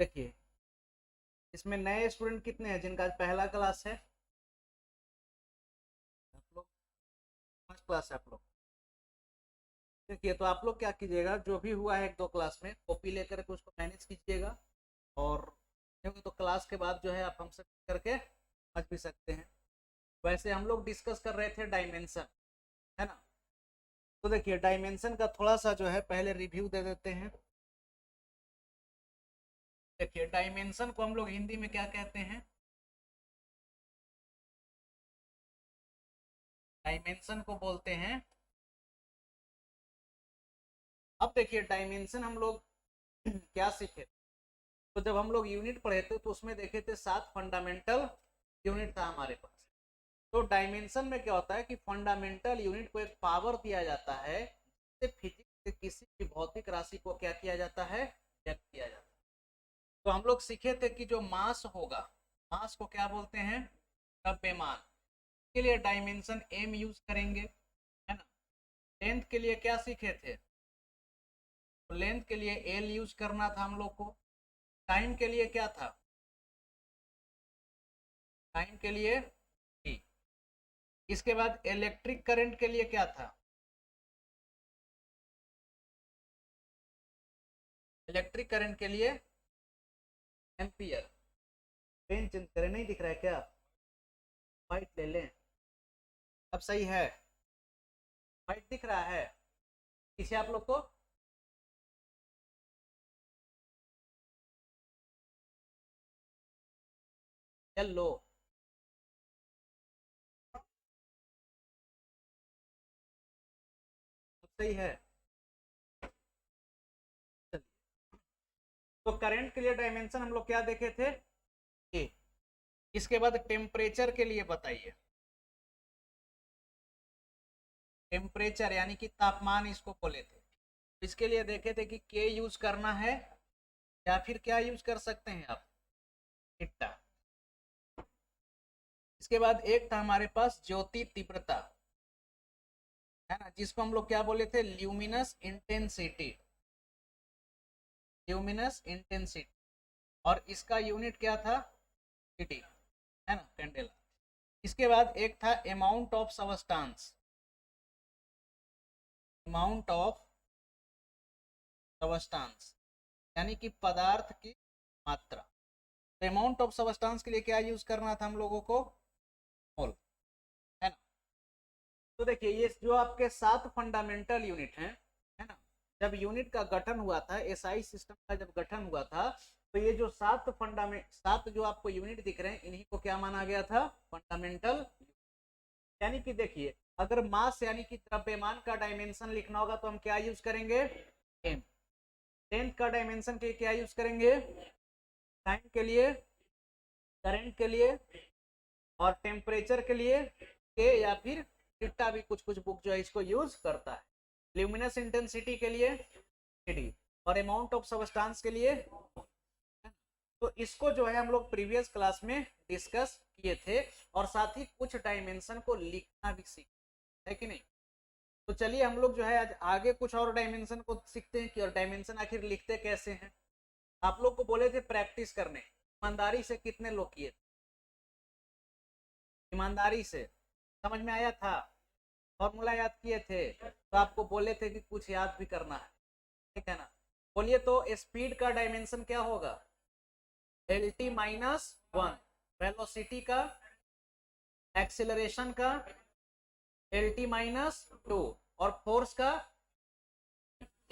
देखिए इसमें नए स्टूडेंट कितने हैं जिनका आज पहला क्लास है? आप लोग फर्स्ट क्लास है आप लोग। देखिए तो आप लोग क्या कीजिएगा, जो भी हुआ है एक दो क्लास में कॉपी लेकर के उसको मैनेज कीजिएगा, और क्योंकि तो क्लास के बाद जो है आप हमसे करके समझ भी सकते हैं। वैसे हम लोग डिस्कस कर रहे थे डायमेंशन, है ना? तो देखिए डायमेंशन का थोड़ा सा जो है पहले रिव्यू दे देते हैं। देखिए डायमेंशन को हम लोग हिंदी में क्या कहते हैं? डायमेंशन को बोलते हैं। अब देखिए डायमेंशन हम लोग क्या सीखे, तो जब हम लोग यूनिट पढ़े थे तो उसमें देखे थे 7 फंडामेंटल यूनिट था हमारे पास। तो डायमेंशन में क्या होता है कि फंडामेंटल यूनिट को एक पावर दिया जाता है, जिससे फिजिक्स के किसी भी भौतिक राशि को क्या किया जाता है, व्यक्त किया जाता है। तो हम लोग सीखे थे कि जो मास होगा, मास को क्या बोलते हैं? द्रव्यमान। के लिए डायमेंशन एम यूज करेंगे, है ना? लेंथ के लिए क्या सीखे थे? तो लेंथ के लिए एल यूज करना था हम लोग को। टाइम के लिए क्या था? टाइम के लिए टी। इसके बाद इलेक्ट्रिक करंट के लिए क्या था? इलेक्ट्रिक करंट के लिए एम्पियर। पेन चेंज करें, नहीं दिख रहा है क्या? व्हाइट ले लें। अब सही है? व्हाइट दिख रहा है इसे आप लोग को? येलो। सही है। चलिए, तो करंट के लिए डायमेंशन हम लोग क्या देखे थे? ए। इसके बाद टेम्परेचर के लिए बताइए। टेम्परेचर यानी कि तापमान इसको बोले थे। इसके लिए देखे थे कि के यूज करना है या फिर क्या यूज कर सकते हैं आप? इट्टा। इसके बाद एक था हमारे पास ज्योति तीव्रता, है ना, जिसको हम लोग क्या बोले थे? Luminous intensity. Luminous intensity. और इसका यूनिट क्या था? ईटी, है ना, कैंडेला। इसके बाद एक था amount of substance. Amount of substance यानी कि पदार्थ की मात्रा। तो अमाउंट ऑफ सबस्टांस के लिए क्या यूज करना था हम लोगों को? मोल, है ना? तो देखिए ये जो आपके 7 फंडामेंटल यूनिट हैं, है ना, जब यूनिट का गठन हुआ था, एसआई सिस्टम का जब गठन हुआ था, तो ये जो 7 जो आपको यूनिट दिख रहे हैं, इन्हीं को क्या माना गया था? फंडामेंटल। यानी कि देखिए अगर मास यानी कि द्रव्यमान का डायमेंशन लिखना होगा तो हम क्या यूज करेंगे? एम। लेंथ का डायमेंशन के क्या यूज करेंगे? टाइम के लिए, करंट के लिए, और टेम्परेचर के लिए के, या फिर टीटा भी कुछ कुछ बुक जो है इसको यूज करता है। ल्यूमिनस इंटेंसिटी के लिए डी, और अमाउंट ऑफ सबस्टांस के लिए। तो इसको जो है हम लोग प्रीवियस क्लास में डिस्कस किए थे, और साथ ही कुछ डायमेंशन को लिखना भी सीखा है कि नहीं? तो चलिए हम लोग जो है आज आगे कुछ और डायमेंशन को सीखते हैं कि और डायमेंशन आखिर लिखते कैसे हैं। आप लोग को बोले थे प्रैक्टिस करने, ईमानदारी से कितने लोग किए? ईमानदारी से समझ में आया था? फॉर्मूला याद किए थे? तो आपको बोले थे कि कुछ याद भी करना है, ठीक है ना? बोलिए तो स्पीड का डायमेंशन क्या होगा? L T minus one. Velocity का, एक्सिलरेशन का एल टी माइनस टू, और फोर्स का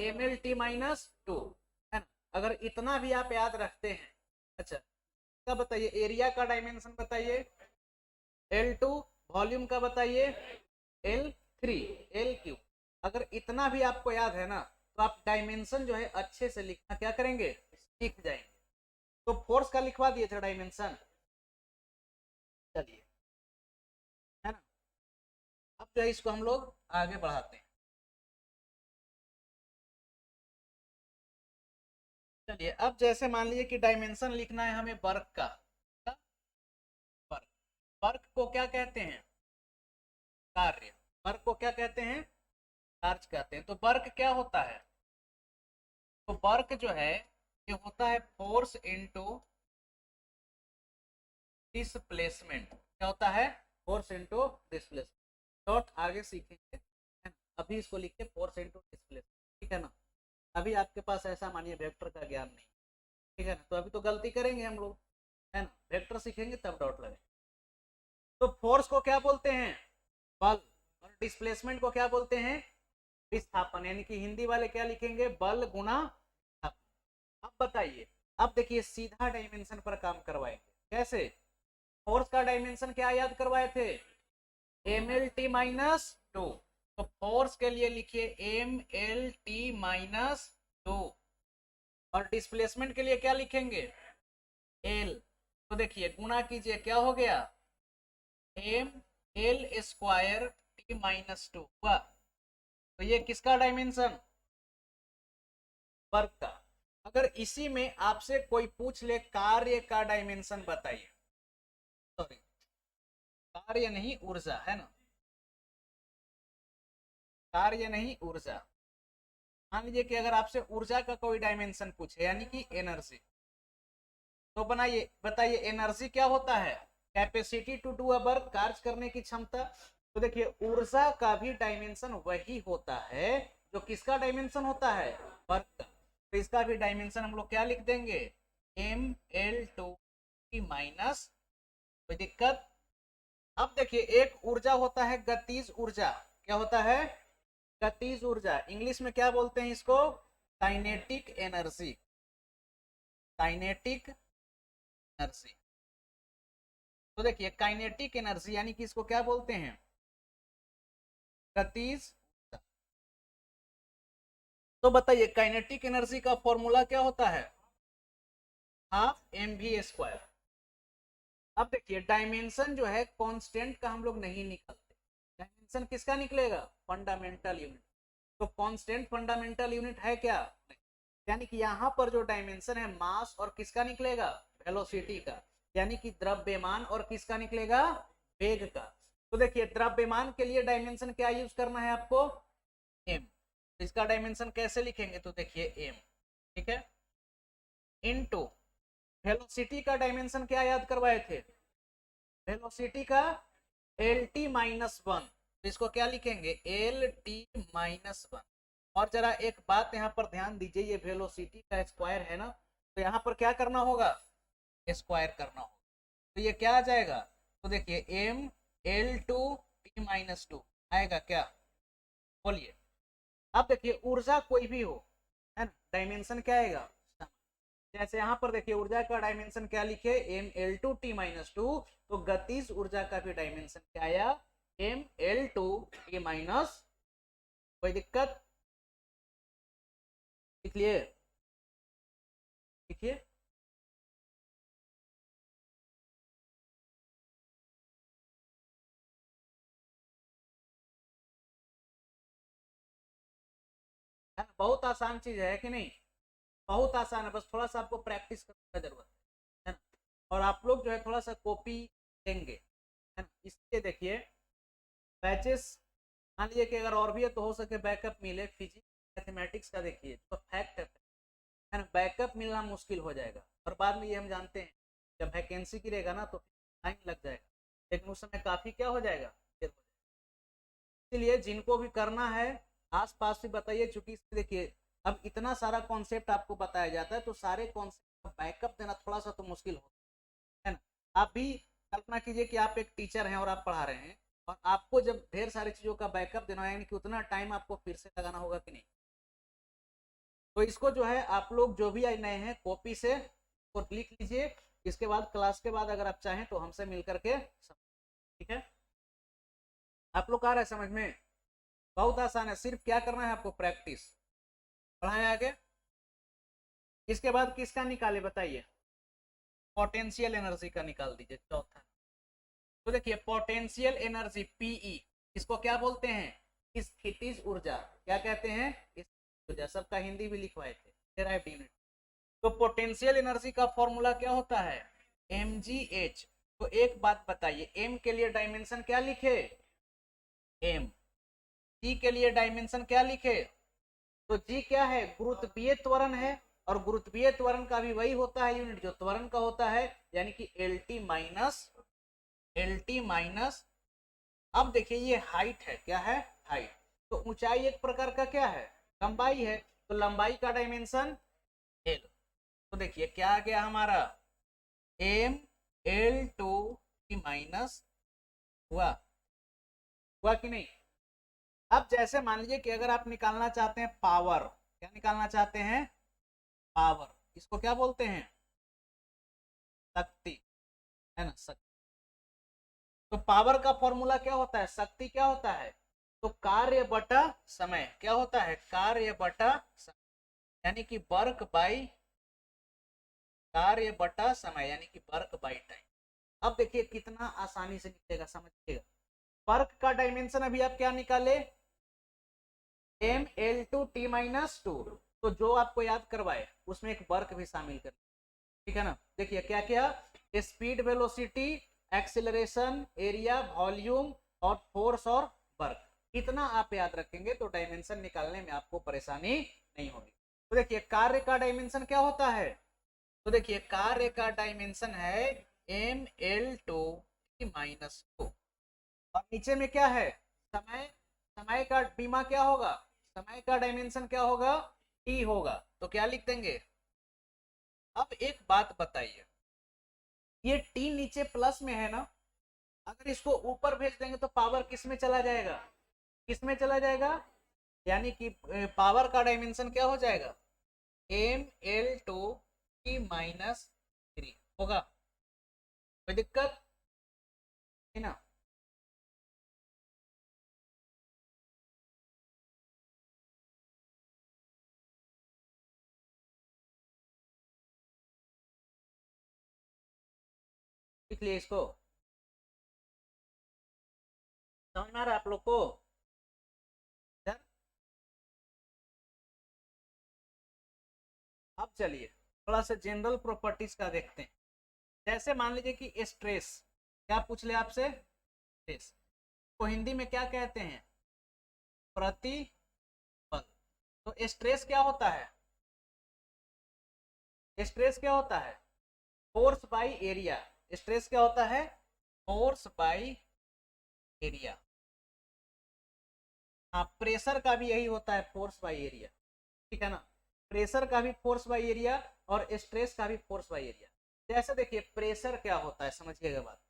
M L T minus two, है ना? अगर इतना भी आप याद रखते हैं, अच्छा क्या बताइए, एरिया का डायमेंशन बताइए। L two. वॉल्यूम का बताइए। L three. L Q. अगर इतना भी आपको याद है ना, तो आप डायमेंशन जो है अच्छे से लिखना क्या करेंगे? सीख जाएंगे। तो फोर्स का लिखवा दिए थे डायमेंशन। चलिए, है ना? अब जो है इसको हम लोग आगे बढ़ाते हैं। चलिए अब जैसे मान लीजिए कि डायमेंशन लिखना है हमें वर्क का। वर्क। वर्क को क्या कहते हैं? कार्य। वर्क को क्या कहते हैं? कार्य कहते हैं। तो वर्क क्या होता है? तो वर्क जो है ये होता है फोर्स इनटू डिस्प्लेसमेंट। क्या होता है? Force into displacement. डॉट आगे सीखेंगे, है ना? अभी इसको लिखिए फोर्स इनटू डिस्प्लेसमेंट, ठीक है ना? अभी आपके पास ऐसा मानिए वेक्टर का ज्ञान नहीं, ठीक है ना? तो अभी तो गलती करेंगे हम लोग, है ना? वेक्टर सीखेंगे तब डॉट लगे। तो फोर्स को क्या बोलते हैं? बल। और डिस्प्लेसमेंट को क्या बोलते हैं? विस्थापन। यानी कि हिंदी वाले क्या लिखेंगे? बल गुणा विस्थापन। अब बताइए, अब देखिए सीधा डायमेंशन पर काम करवाएंगे। कैसे? फोर्स का डायमेंशन क्या याद करवाए थे? M L T minus two. तो फोर्स के लिए लिखिए M L T minus two, और डिस्प्लेसमेंट के लिए क्या लिखेंगे? एल। तो देखिए गुणा कीजिए, क्या हो गया? M L square T minus two हुआ। तो ये किसका डायमेंशन? वर्क का। अगर इसी में आपसे कोई पूछ ले कार्य का डायमेंशन बताइए, सॉरी कार्य नहीं ऊर्जा, है ना? कार्य नहीं ऊर्जा। मान लीजिए कि अगर आपसे ऊर्जा का कोई डायमेंशन पूछे, यानी कि एनर्जी, तो बनाइए, बताइए एनर्जी क्या होता है? Capacity to do a work, कार्य करने की क्षमता। तो देखिए ऊर्जा का भी डायमेंशन वही होता है जो किसका डायमेंशन होता है? वर्क का। तो इसका भी डायमेंशन हम लोग क्या लिख देंगे? एम एल टू माइनस, कोई दिक्कत? अब देखिए एक ऊर्जा होता है गतिज ऊर्जा। क्या होता है? गतिज ऊर्जा। इंग्लिश में क्या बोलते हैं इसको? Kinetic energy. Kinetic energy. तो देखिए काइनेटिक एनर्जी यानी कि इसको क्या बोलते हैं? गतिज ऊर्जा। तो बताइए काइनेटिक एनर्जी का फॉर्मूला क्या होता है? Half M V square. अब देखिए डायमेंशन जो है कांस्टेंट का हम लोग नहीं निकालते, डायमेंशन किसका निकलेगा? Fundamental unit. तो कांस्टेंट फंडामेंटल यूनिट है क्या? यानी कि यहाँ पर जो डायमेंशन है मास और किसका निकलेगा? वेलोसिटी का। यानी कि द्रव्यमान और किसका निकलेगा? वेग का। तो देखिए द्रव्यमान के लिए डायमेंशन क्या यूज करना है आपको? एम। इसका डायमेंशन कैसे लिखेंगे? तो देखिए एम, ठीक है, इनटू वेलोसिटी का डायमेंशन क्या याद करवाए थे? वेलोसिटी का एल टी माइनस वन। इसको क्या लिखेंगे? L T minus one. और जरा एक बात यहाँ पर ध्यान दीजिए, ये वेलोसिटी का स्क्वायर है ना, तो यहाँ पर क्या करना होगा? स्क्वायर करना होगा। तो ये क्या आ जाएगा? तो देखिए M L two T minus two आएगा क्या? बोलिए। अब देखिए ऊर्जा कोई भी हो, है ना, डायमेंशन क्या आएगा? जैसे यहाँ पर देखिए ऊर्जा का डायमेंशन क्या लिखे? M L two T minus two. तो गतिज ऊर्जा का भी डायमेंशन क्या आया? M L two T minus. कोई दिक्कत? लिख लिए? लिखिए। है ना? बहुत आसान चीज है कि नहीं? बहुत आसान है, बस थोड़ा सा आपको प्रैक्टिस करने की जरूरत है ना? और आप लोग जो है थोड़ा सा कॉपी देंगे, है ना? इसलिए देखिए बैचेस, मान लीजिए कि अगर और भी है तो हो सके बैकअप मिले। फिजिक्स मैथमेटिक्स का देखिए तो फैक्ट है ना, बैकअप मिलना मुश्किल हो जाएगा। और बाद में ये हम जानते हैं जब वैकेंसी गिरेगा ना तो टाइम लग जाएगा, लेकिन उस समय काफी क्या हो जाएगा? इसलिए जिनको भी करना है आस पास भी बताइए, चूंकि देखिए अब इतना सारा कॉन्सेप्ट आपको बताया जाता है तो सारे कॉन्सेप्ट का बैकअप देना थोड़ा सा तो मुश्किल हो, है ना? आप भी कल्पना कीजिए कि आप एक टीचर हैं और आप पढ़ा रहे हैं, और आपको जब ढेर सारी चीजों का बैकअप देना है, यानी कि उतना टाइम आपको फिर से लगाना होगा कि नहीं? तो इसको जो है आप लोग जो भी नए हैं कॉपी से और लिख लीजिए। इसके बाद क्लास के बाद अगर आप चाहें तो हमसे मिल करके, ठीक है? आप लोग आ रहे हैं समझ में? बहुत आसान है, सिर्फ क्या करना है आपको? प्रैक्टिस। पढ़ाएं आगे। इसके बाद किसका निकाले बताइए? पोटेंशियल एनर्जी का निकाल दीजिए, चौथा। तो देखिए पोटेंशियल एनर्जी पीई, इसको क्या बोलते हैं? स्थितिज ऊर्जा। क्या कहते हैं? ऊर्जा। सबका हिंदी भी लिखवाए थे डेराइव्ड यूनिट। तो पोटेंशियल एनर्जी का फॉर्मूला क्या होता है? mgh। तो एक बात बताइए, m के लिए डायमेंशन क्या लिखे? m। g के लिए डायमेंशन क्या लिखे? तो g क्या है? गुरुत्वीय त्वरण है। और गुरुत्वीय त्वरण का भी वही होता है यूनिट जो त्वरण का होता है, यानी कि एल टी माइनस। अब देखिए ये हाइट है, क्या है, हाइट। तो ऊंचाई एक प्रकार का क्या है, लंबाई है, तो लंबाई का डायमेंशन एल। तो देखिए क्या आ गया हमारा, M L two T minus, हुआ हुआ कि नहीं। अब जैसे मान लीजिए कि अगर आप निकालना चाहते हैं पावर, क्या निकालना चाहते हैं, पावर, इसको क्या बोलते हैं, शक्ति, है ना, शक्ति। तो पावर का फॉर्मूला क्या होता है, शक्ति क्या होता है, तो कार्य बटा समय, क्या होता है, कार्य बटा समय, यानी कि वर्क बाई, कार्य बटा समय यानी कि वर्क बाई टाइम। अब देखिए कितना आसानी से निकलेगा, समझिएगा। वर्क का डायमेंशन अभी आप क्या निकाले, M L two T minus two, तो जो आपको याद करवाए उसमें एक वर्क भी शामिल कर, ठीक है ना। देखिए क्या क्या, speed, velocity, acceleration, area, volume और फोर्स और वर्क। इतना आप याद रखेंगे तो डायमेंशन निकालने में आपको परेशानी नहीं होगी। तो देखिए कार्य का डायमेंशन क्या होता है, तो देखिए कार्य का डायमेंशन है M L two T minus two, और नीचे में क्या है, समय, समय का बीमा क्या होगा, समय का डायमेंशन क्या होगा, टी होगा, तो क्या लिख देंगे। अब एक बात बताइए, ये टी नीचे प्लस में है ना, अगर इसको ऊपर भेज देंगे तो पावर किस में चला जाएगा, किस में चला जाएगा, यानी कि पावर का डायमेंशन क्या हो जाएगा, M L two T minus three होगा। कोई दिक्कत है ना। लिख लिए इसको, समझ में आ रहा है आप लोग को। अब चलिए थोड़ा सा जनरल प्रॉपर्टीज का देखते हैं। जैसे मान लीजिए कि स्ट्रेस, क्या पूछ ले आपसे, स्ट्रेस को हिंदी में क्या कहते हैं, प्रतिबल। तो स्ट्रेस क्या होता है, स्ट्रेस क्या होता है, फोर्स बाई एरिया। स्ट्रेस क्या होता है, फोर्स बाई एरिया। हाँ, प्रेशर का भी यही होता है, फोर्स बाई एरिया, ठीक है ना। प्रेशर का भी फोर्स बाई एरिया और स्ट्रेस का भी फोर्स बाई एरिया। जैसे देखिए प्रेशर क्या होता है, समझिएगा बात।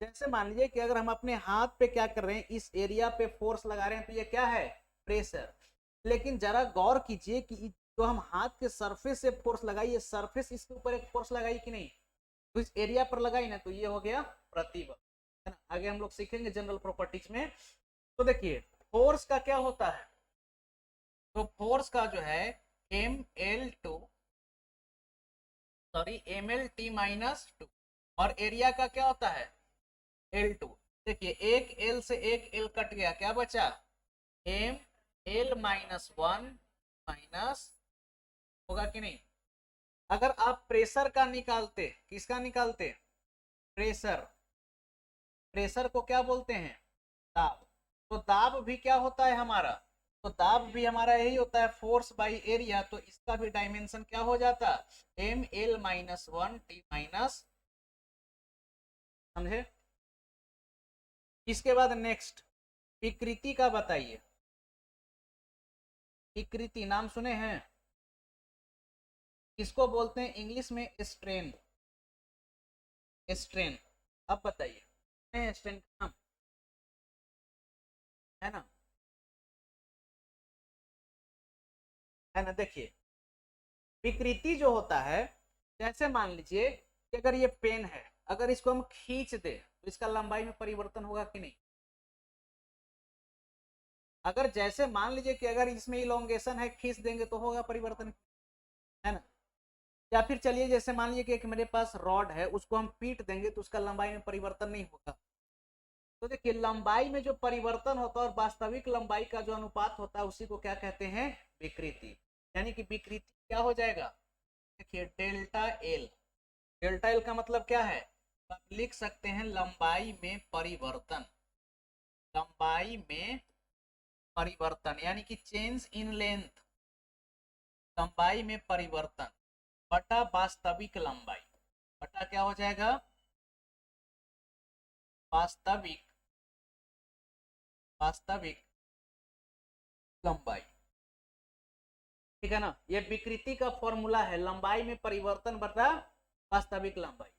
जैसे मान लीजिए कि अगर हम अपने हाथ पे क्या कर रहे हैं, इस एरिया पे फोर्स लगा रहे हैं, तो ये क्या है, प्रेशर। लेकिन जरा गौर कीजिए कि जो हम हाथ के सरफेस से फोर्स लगाई, ये सरफेस इसके ऊपर एक फोर्स लगाई कि नहीं, तो इस एरिया पर लगाई ना, तो ये हो गया प्रतिबल, है ना। आगे हम लोग सीखेंगे जनरल प्रॉपर्टीज में। तो देखिए फोर्स का क्या होता है, तो फोर्स का जो है M L two, sorry M L T minus two, और एरिया का क्या होता है, एल टू। देखिए एक एल से एक एल कट गया, क्या बचा, M L minus one minus, होगा कि नहीं। अगर आप प्रेशर का निकालते, किसका निकालते, प्रेशर, प्रेशर को क्या बोलते हैं, दाब। तो दाब भी क्या होता है हमारा, तो दाब भी हमारा यही होता है, फोर्स बाई एरिया। तो इसका भी डायमेंशन क्या हो जाता, M L minus one T minus, समझे। इसके बाद नेक्स्ट विकृति का बताइए, विकृति नाम सुने हैं, इसको बोलते हैं इंग्लिश में स्ट्रेन, स्ट्रेन। अब बताइए स्ट्रेन का नाम, है ना, है ना। देखिए विकृति जो होता है, जैसे मान लीजिए कि अगर ये पेन है, अगर इसको हम खींच दे तो इसका लंबाई में परिवर्तन होगा कि नहीं। अगर जैसे मान लीजिए कि अगर इसमें इलोंगेशन है, खींच देंगे तो होगा परिवर्तन, है ना। या फिर चलिए जैसे मान लीजिए कि एक मेरे पास रॉड है, उसको हम पीट देंगे तो उसका लंबाई में परिवर्तन नहीं होगा। तो देखिए लंबाई में जो परिवर्तन होता है और वास्तविक लंबाई का जो अनुपात होता है, उसी को क्या कहते हैं, विकृति। यानी कि विकृति क्या हो जाएगा, देखिए डेल्टा एल, डेल्टा एल का मतलब क्या है, आप लिख सकते हैं लंबाई में परिवर्तन, लंबाई में परिवर्तन यानी कि चेंज इन लेंथ, लंबाई में परिवर्तन। बटा वास्तविक लंबाई, बटा क्या हो जाएगा, वास्तविक वास्तविक लंबाई। ठीक है ना, ये विकृति का फॉर्मूला है, लंबाई में परिवर्तन बटा वास्तविक लंबाई।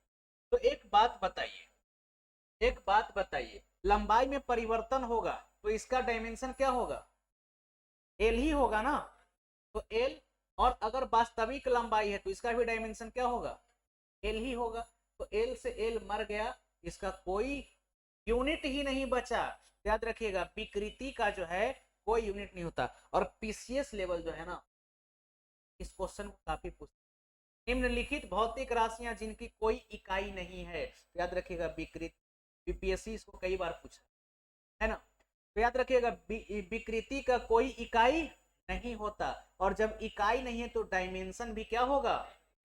तो एक बात बताइए, लंबाई में परिवर्तन होगा तो इसका डायमेंशन क्या होगा, एल ही होगा ना। तो एल, और अगर वास्तविक लंबाई है तो इसका भी डायमेंशन क्या होगा, एल ही होगा। तो एल से एल मर गया, इसका कोई यूनिट ही नहीं बचा। याद रखिएगा विकृति का जो है कोई यूनिट नहीं होता। और पीसीएस लेवल जो है ना, इस क्वेश्चन को काफी पूछता है, निम्नलिखित भौतिक राशियां जिनकी कोई इकाई नहीं है। तो याद रखिएगा विकृति, बीपीएससी इसको कई बार पूछा है ना। तो याद रखिएगा विकृति का कोई इकाई नहीं होता, और जब इकाई नहीं है तो डायमेंशन भी क्या होगा,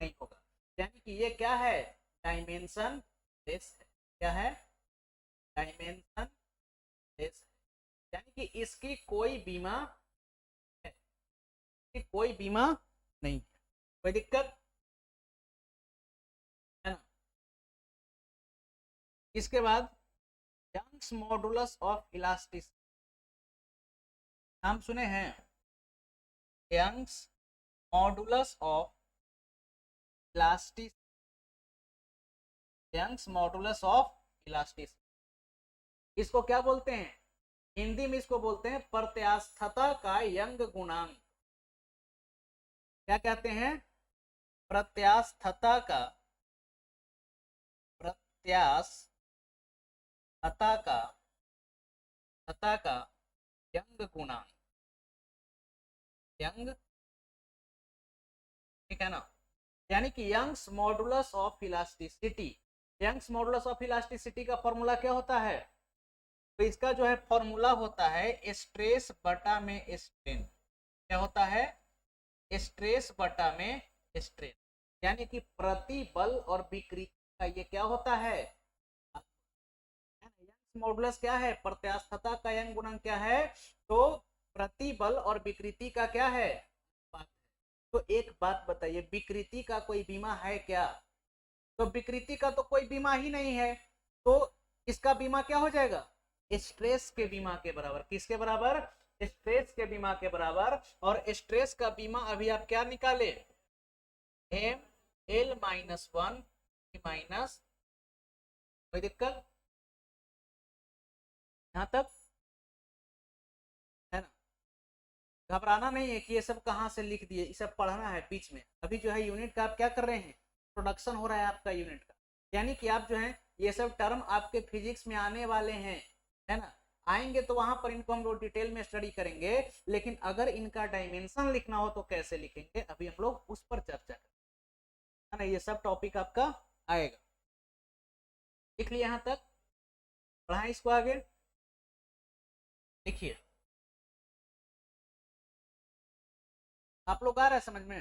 नहीं होगा। यानी कि ये क्या है, डायमेंशन लेस है। क्या है, डायमेंशन लेस है। यानी कि इसकी कोई बीमा है, इसकी कोई बीमा नहीं है, कोई दिक्कत है ना। इसके बाद यंग्स मॉडुलस ऑफ इलास्टिसिटी, नाम सुने हैं, Young's modulus of elasticity, Young's modulus of elasticity. इसको क्या बोलते हैं, हिंदी में इसको बोलते हैं प्रत्यास्थता का यंग गुणांक। क्या कहते हैं, प्रत्यास्थता का, प्रत्यास्थता का यंग गुणांक, यंग, ठीक है ना। यानी कि Young's modulus of elasticity, Young's modulus of elasticity का फॉर्मूला क्या होता है, तो इसका जो है फॉर्मूला होता है स्ट्रेस बटा में स्ट्रेन। क्या होता है, स्ट्रेस बटा में स्ट्रेन। यानी कि प्रतिबल और विकृति का ये क्या होता है, यंग्स मॉडुलस क्या है, प्रत्यास्थता का यंग गुणांक क्या है, तो प्रतिबल और विकृति का क्या है। तो एक बात बताइए, विकृति का कोई बीमा है क्या, तो विकृति का तो कोई बीमा ही नहीं है, तो इसका बीमा क्या हो जाएगा, स्ट्रेस के बीमा के बराबर। किसके बराबर, स्ट्रेस के बीमा के बराबर। और स्ट्रेस का बीमा अभी आप क्या निकाले, M L minus one minus, कोई दिक्कत यहां तक है ना। घबराना नहीं है कि ये सब कहाँ से लिख दिए, ये सब पढ़ना है बीच में। अभी जो है यूनिट का आप क्या कर रहे हैं, प्रोडक्शन हो रहा है आपका यूनिट का। यानी कि आप जो है ये सब टर्म आपके फिजिक्स में आने वाले हैं, है ना। आएंगे तो वहां पर इनको हम लोग डिटेल में स्टडी करेंगे, लेकिन अगर इनका डायमेंशन लिखना हो तो कैसे लिखेंगे, अभी हम लोग उस पर चर्चा करेंगे, है ना। ये सब टॉपिक आपका आएगा, लिख लिया यहाँ तक, पढ़ाएं इसको आगे। देखिए आप लोग आ रहा है समझ में,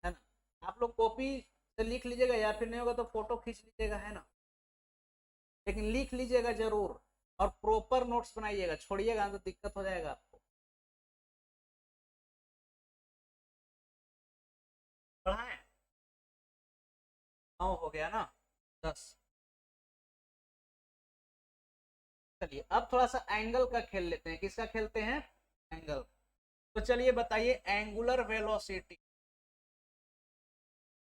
है ना। आप लोग कॉपी से लिख लीजिएगा, या फिर नहीं होगा तो फोटो खींच लीजिएगा, है ना। लेकिन लिख लीजिएगा जरूर, और प्रॉपर नोट्स बनाइएगा, छोड़िएगा तो दिक्कत हो जाएगा आपको। पढ़ाएं, 9 हो गया ना, 10। चलिए अब थोड़ा सा एंगल का खेल लेते हैं। किसका खेलते हैं, एंगल। तो चलिए बताइए, एंगुलर वेलोसिटी,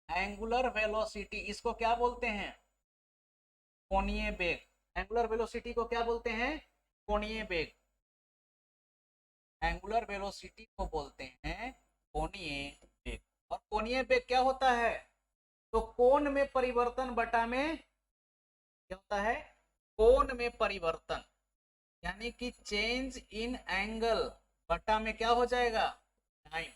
एंगुलर वेलोसिटी इसको क्या बोलते हैं, कोणीय वेग। एंगुलर वेलोसिटी को क्या बोलते हैं, कोणीय वेग। एंगुलर वेलोसिटी को बोलते हैं कोणीय वेग। और कोणीय वेग क्या होता है, तो कोण में परिवर्तन बटा में क्या होता है, कोण में परिवर्तन, यानी कि चेंज इन एंगल बटा में क्या हो जाएगा, टाइम,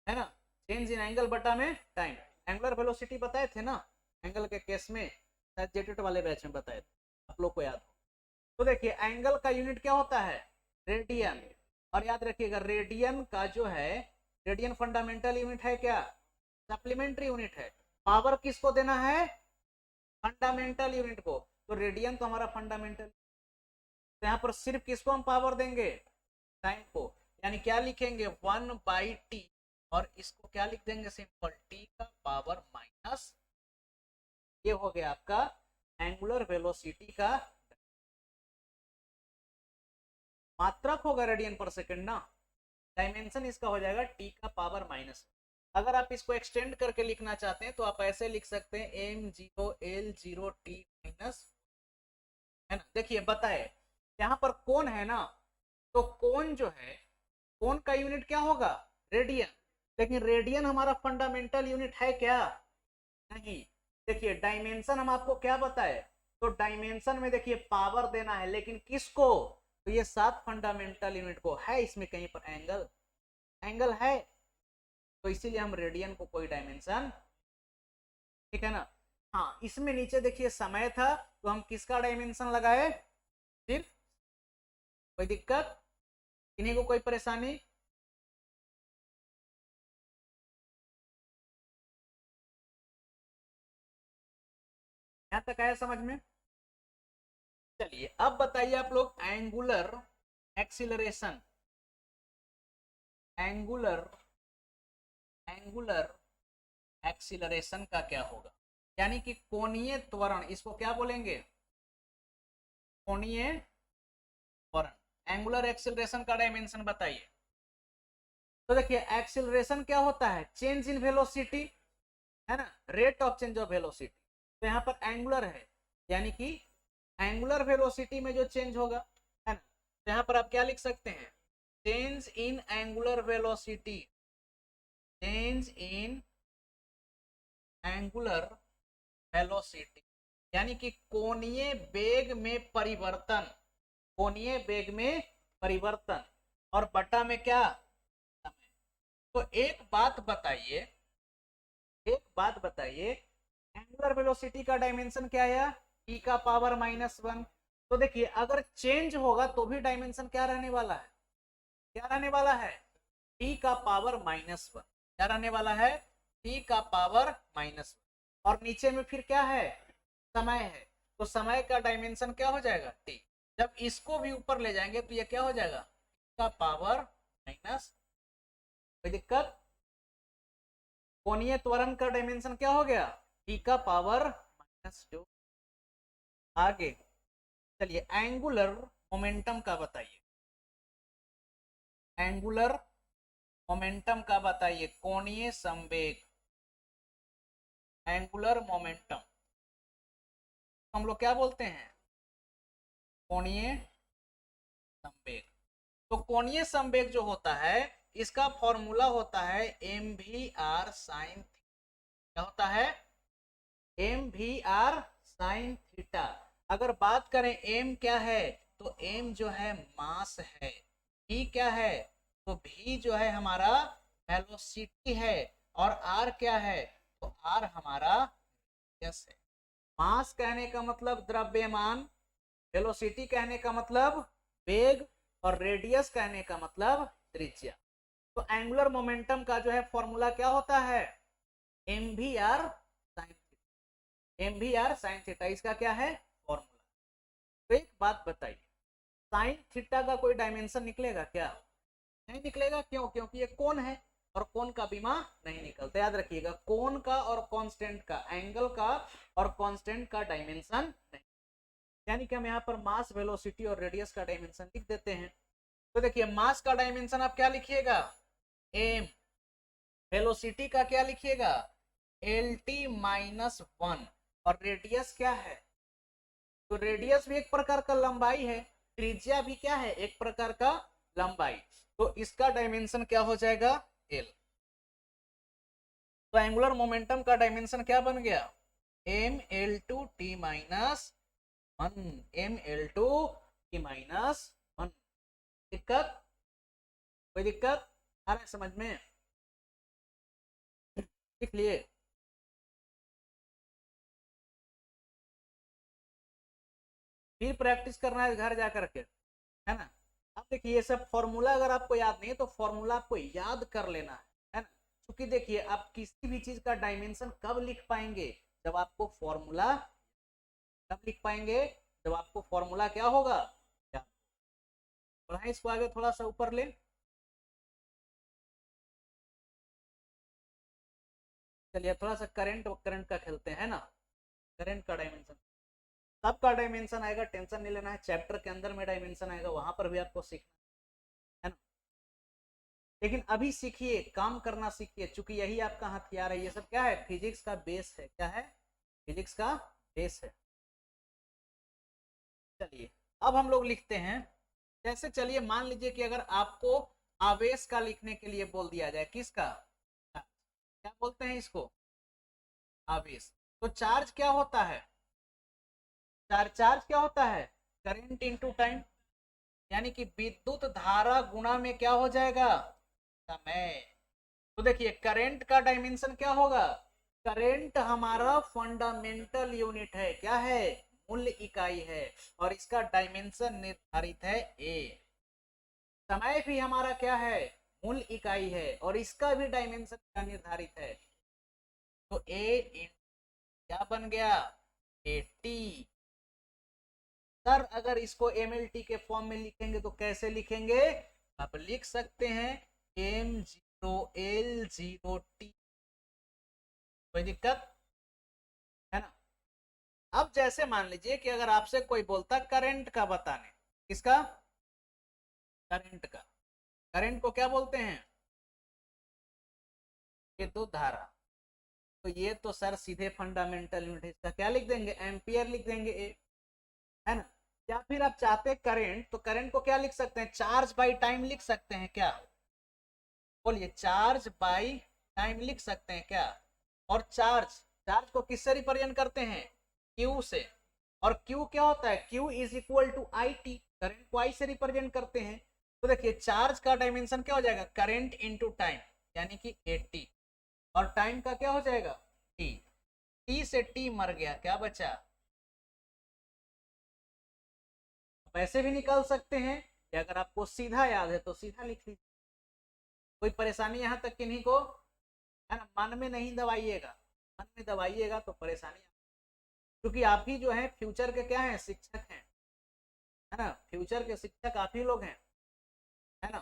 है ना। चेंज इन एंगल बटा में टाइम। एंगुलर वेलोसिटी बताए थे ना एंगल के केस में, शायद जेटेट वाले बैच में बताए थे, आप लोग को याद हो। तो देखिए एंगल का यूनिट क्या होता है, रेडियन। और याद रखिएगा रेडियन का जो है, रेडियन फंडामेंटल यूनिट है क्या, सप्लीमेंट्री यूनिट है। पावर किसको देना है, फंडामेंटल यूनिट को। तो रेडियन तो हमारा फंडामेंटल, तो यहाँ पर सिर्फ किसको हम पावर देंगे, टाइम को। यानी क्या लिखेंगे, 1/t और इसको क्या लिख देंगे सिंपल टी का पावर माइनस, ये हो गया आपका एंगुलर वेलोसिटी का मात्रक होगा रेडियन पर सेकंड ना, डायमेंशन इसका हो जाएगा टी का पावर माइनस। अगर आप इसको एक्सटेंड करके लिखना चाहते हैं तो आप ऐसे लिख सकते हैं m0l0t माइनस, है ना। देखिए बताए यहाँ पर कोण है ना, तो कोण जो है, कोण का यूनिट क्या होगा रेडियन, लेकिन रेडियन हमारा फंडामेंटल यूनिट है क्या, नहीं। देखिए डायमेंशन हम आपको क्या बताए, तो डायमेंशन में देखिए पावर देना है, लेकिन किसको, तो ये 7 फंडामेंटल यूनिट को है, इसमें कहीं पर एंगल, एंगल है, तो इसीलिए हम रेडियन को कोई डायमेंशन, ठीक है ना। हाँ इसमें नीचे देखिए समय था, तो हम किसका डायमेंशन लगाए, सिर्फ, कोई दिक्कत, इन्हीं को कोई परेशानी, यहां तक आया समझ में। चलिए अब बताइए आप लोग angular acceleration, angular angular acceleration का क्या होगा, यानी कि कोणीय त्वरण, इसको क्या बोलेंगे, कोणीय त्वरण। एंगुलर एक्सीलरेशन का डायमेंशन बताइए। तो देखिए एक्सीलरेशन क्या होता है, चेंज इन वेलोसिटी, है ना, rate of change of velocity. तो यहाँ पर एंगुलर है, यानी कि एंगुलर वेलोसिटी में जो चेंज होगा, है ना, तो यहाँ पर आप क्या लिख सकते हैं, change in angular velocity, change in angular velocity, यानी कि कोणीय वेग में परिवर्तन, कोणीय वेग में परिवर्तन, और बटा में क्या, समय। तो एक बात बताइए, एक बात बताइए, एंगुलर वेलोसिटी का डायमेंशन क्या है, e का पावर -1। तो देखिए अगर चेंज होगा तो भी डायमेंशन क्या रहने वाला है, क्या रहने वाला है, t का पावर -1, क्या रहने वाला है, t का पावर -1, और नीचे में फिर क्या है, समय है, तो समय का डायमेंशन क्या हो जाएगा t। जब इसको भी ऊपर ले जाएंगे तो ये क्या हो जाएगा, t का पावर माइनस, कोई दिक्कत, कोणीय त्वरण का डायमेंशन क्या हो गया, t का पावर -2। आगे चलिए एंगुलर मोमेंटम का बताइए, एंगुलर मोमेंटम का बताइए, कोणीय संवेग, एंगुलर मोमेंटम हम लोग क्या बोलते हैं, कोणीय संवेग। तो कोणीय संवेग जो होता है इसका फॉर्मूला होता है एम वी आर साइन, क्या होता है, M V R sine theta. अगर बात करें एम क्या है, तो एम जो है मास है, भी क्या है, तो भी जो है हमारा वेलोसिटी है, और आर क्या है, तो आर हमारा यस है। मास कहने का मतलब द्रव्यमान, वेलोसिटी कहने का मतलब वेग, और रेडियस कहने का मतलब त्रिज्या। तो एंगुलर मोमेंटम का जो है फॉर्मूला क्या होता है, M V R sine theta, M V R sine theta इसका क्या है फॉर्मूला। तो एक बात बताइए, साइन थीटा का कोई डायमेंशन निकलेगा क्या, नहीं निकलेगा, क्यों, क्योंकि ये कोण है, और कोण का बीमा नहीं निकलता। याद रखिएगा कोण का और कांस्टेंट का, एंगल का और कांस्टेंट का डायमेंशन नहीं, यानी कि हम यहाँ पर मास, वेलोसिटी और रेडियस का डायमेंशन लिख देते हैं। तो देखिए मास का डायमेंशन आप क्या लिखिएगा, एम, वेलोसिटी का क्या लिखिएगा, LT-1, और रेडियस क्या है, तो रेडियस भी एक प्रकार का लंबाई है, त्रिज्या भी क्या है, एक प्रकार का लंबाई, तो इसका डायमेंशन क्या हो जाएगा L। तो एंगुलर मोमेंटम का डायमेंशन क्या बन गया, ML2T-1, ML2T-1। दिक्कत, कोई दिक्कत आ रहा है समझ में, लिख लिए। फिर प्रैक्टिस करना है घर जा करके, है ना। अब देखिए ये सब फॉर्मूला अगर आपको याद नहीं है तो फॉर्मूला आपको याद कर लेना है ना, क्योंकि देखिए आप किसी भी चीज का डायमेंशन कब लिख पाएंगे, जब आपको फॉर्मूला, कब लिख पाएंगे, जब आपको फॉर्मूला क्या होगा, बढ़ाएं इसको आगे थोड़ा सा ऊपर ले, चलिए थोड़ा सा करंट का खेलते हैं ना। करंट का डायमेंशन, सबका डायमेंशन आएगा, टेंशन नहीं लेना है। चैप्टर के अंदर में डायमेंशन आएगा, वहां पर भी आपको सीखना है ना। लेकिन अभी सीखिए, काम करना सीखिए, चूंकि यही आपका हथियार है। ये सब क्या है, फिजिक्स का बेस है। क्या है, फिजिक्स का बेस है। चलिए अब हम लोग लिखते हैं। जैसे चलिए मान लीजिए कि अगर आपको आवेश का लिखने के लिए बोल दिया जाए, किसका, क्या बोलते हैं इसको, आवेश। तो चार्ज क्या होता है, चार्ज क्या होता है, करंट इनटू टाइम, यानी कि विद्युत धारा गुणा में क्या हो जाएगा, समय। तो देखिए करंट का डायमेंशन क्या होगा, करंट हमारा फंडामेंटल यूनिट है, क्या है, मूल इकाई है, और इसका डायमेंशन निर्धारित है ए। समय भी हमारा क्या है, मूल इकाई है, और इसका भी डायमेंशन क्या निर्धारित है, तो ए क्या बन गया, 80। सर अगर इसको MLT के फॉर्म में लिखेंगे तो कैसे लिखेंगे, आप लिख सकते हैं M0L0T, कोई दिक्कत है ना। अब जैसे मान लीजिए कि अगर आपसे कोई बोलता करंट का बताने, किसका, करंट का, करंट को क्या बोलते हैं, विद्युत धारा। तो ये तो सर सीधे फंडामेंटल यूनिट है, इसका क्या लिख देंगे, एम्पियर लिख देंगे ए, है ना। या फिर आप चाहते हैं करंट, तो करंट को क्या लिख सकते हैं, चार्ज बाई टाइम लिख सकते हैं क्या, बोलिए, चार्ज बाई टाइम लिख सकते हैं क्या। और चार्ज, चार्ज को किससे रिप्रेजेंट करते हैं, क्यू से। और क्यू क्या होता है, Q is equal to I T, current को आई से रिप्रेजेंट करते हैं। तो देखिए चार्ज का डायमेंशन क्या हो जाएगा, करंट इनटू टाइम, यानी कि 80, और टाइम का क्या हो जाएगा, टी, टी से टी मर गया, क्या बचा, वैसे भी निकाल सकते हैं, या अगर आपको सीधा याद है तो सीधा लिख लीजिए, कोई परेशानी यहाँ तक किन्हीं को है ना। मन में नहीं दबाइएगा, मन में दबाइएगा तो परेशानी, क्योंकि आप ही जो है फ्यूचर के क्या है, शिक्षक हैं, है ना, फ्यूचर के शिक्षक आप ही लोग हैं, है ना।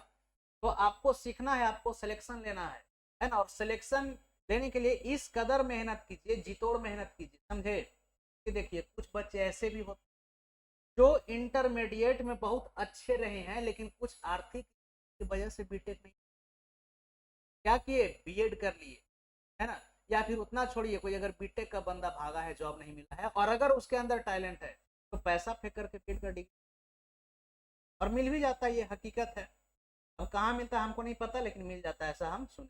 तो आपको सीखना है, आपको सिलेक्शन लेना है ना। और सिलेक्शन लेने के लिए इस कदर मेहनत कीजिए, जितोड़ मेहनत कीजिए, समझे। कि देखिए कुछ बच्चे ऐसे भी होते जो इंटरमीडिएट में बहुत अच्छे रहे हैं, लेकिन कुछ आर्थिक की वजह से बीटेक नहीं, क्या किए, बीएड कर लिए, है ना। या फिर उतना छोड़िए, कोई अगर बीटेक का बंदा भागा है, जॉब नहीं मिला है, और अगर उसके अंदर टैलेंट है तो पैसा फेंक करके बीएड कर डिग्री, और मिल भी जाता है, ये हकीकत है। अब कहाँ मिलता है हमको नहीं पता, लेकिन मिल जाता है, ऐसा हम सुने।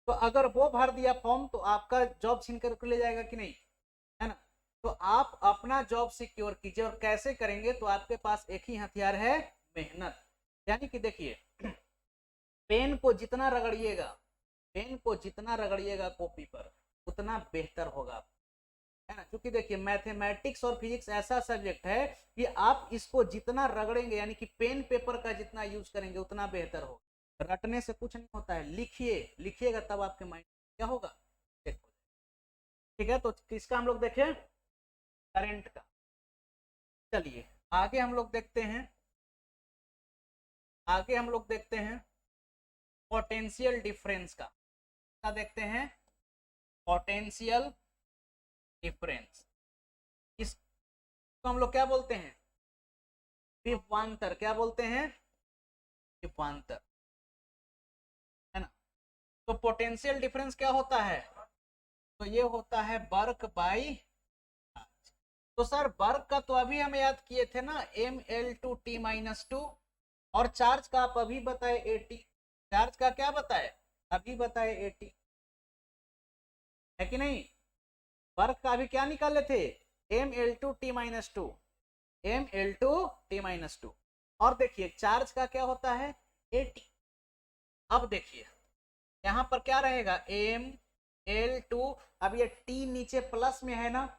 तो अगर वो भर दिया फॉर्म तो आपका जॉब छीन कर ले जाएगा कि नहीं, है ना। तो आप अपना जॉब सिक्योर कीजिए, और कैसे करेंगे, तो आपके पास एक ही हथियार है, मेहनत। यानी कि देखिए पेन को जितना रगड़िएगा, पेन को जितना रगड़िएगा कॉपी पर, उतना बेहतर होगा, है ना। क्योंकि देखिए मैथमेटिक्स और फिजिक्स ऐसा सब्जेक्ट है कि आप इसको जितना रगड़ेंगे, यानी कि पेन पेपर का जितना यूज करेंगे, उतना बेहतर होगा। रटने से कुछ नहीं होता है, लिखिए, लिखिएगा तब आपके माइंड क्या होगा, ठीक है। तो किसका हम लोग देखें, करंट का। चलिए आगे हम लोग देखते हैं, आगे हम लोग देखते हैं पोटेंशियल डिफरेंस का। क्या देखते हैं, पोटेंशियल डिफरेंस। इसको हम लोग क्या बोलते हैं, विभवांतर, क्या बोलते हैं, विभवांतर, है ना। तो पोटेंशियल डिफरेंस क्या होता है, तो ये होता है वर्क बाई, तो सर वर्क का तो अभी हम याद किए थे ना, ML2T-2, और चार्ज का आप अभी बताए 80, चार्ज का क्या बताए, अभी बताए 80, है कि नहीं। वर्क का अभी क्या निकाले थे, ML2T-2, ML2T-2, और देखिए चार्ज का क्या होता है 80। अब देखिए यहाँ पर क्या रहेगा, ML2, अब ये T नीचे प्लस में है ना,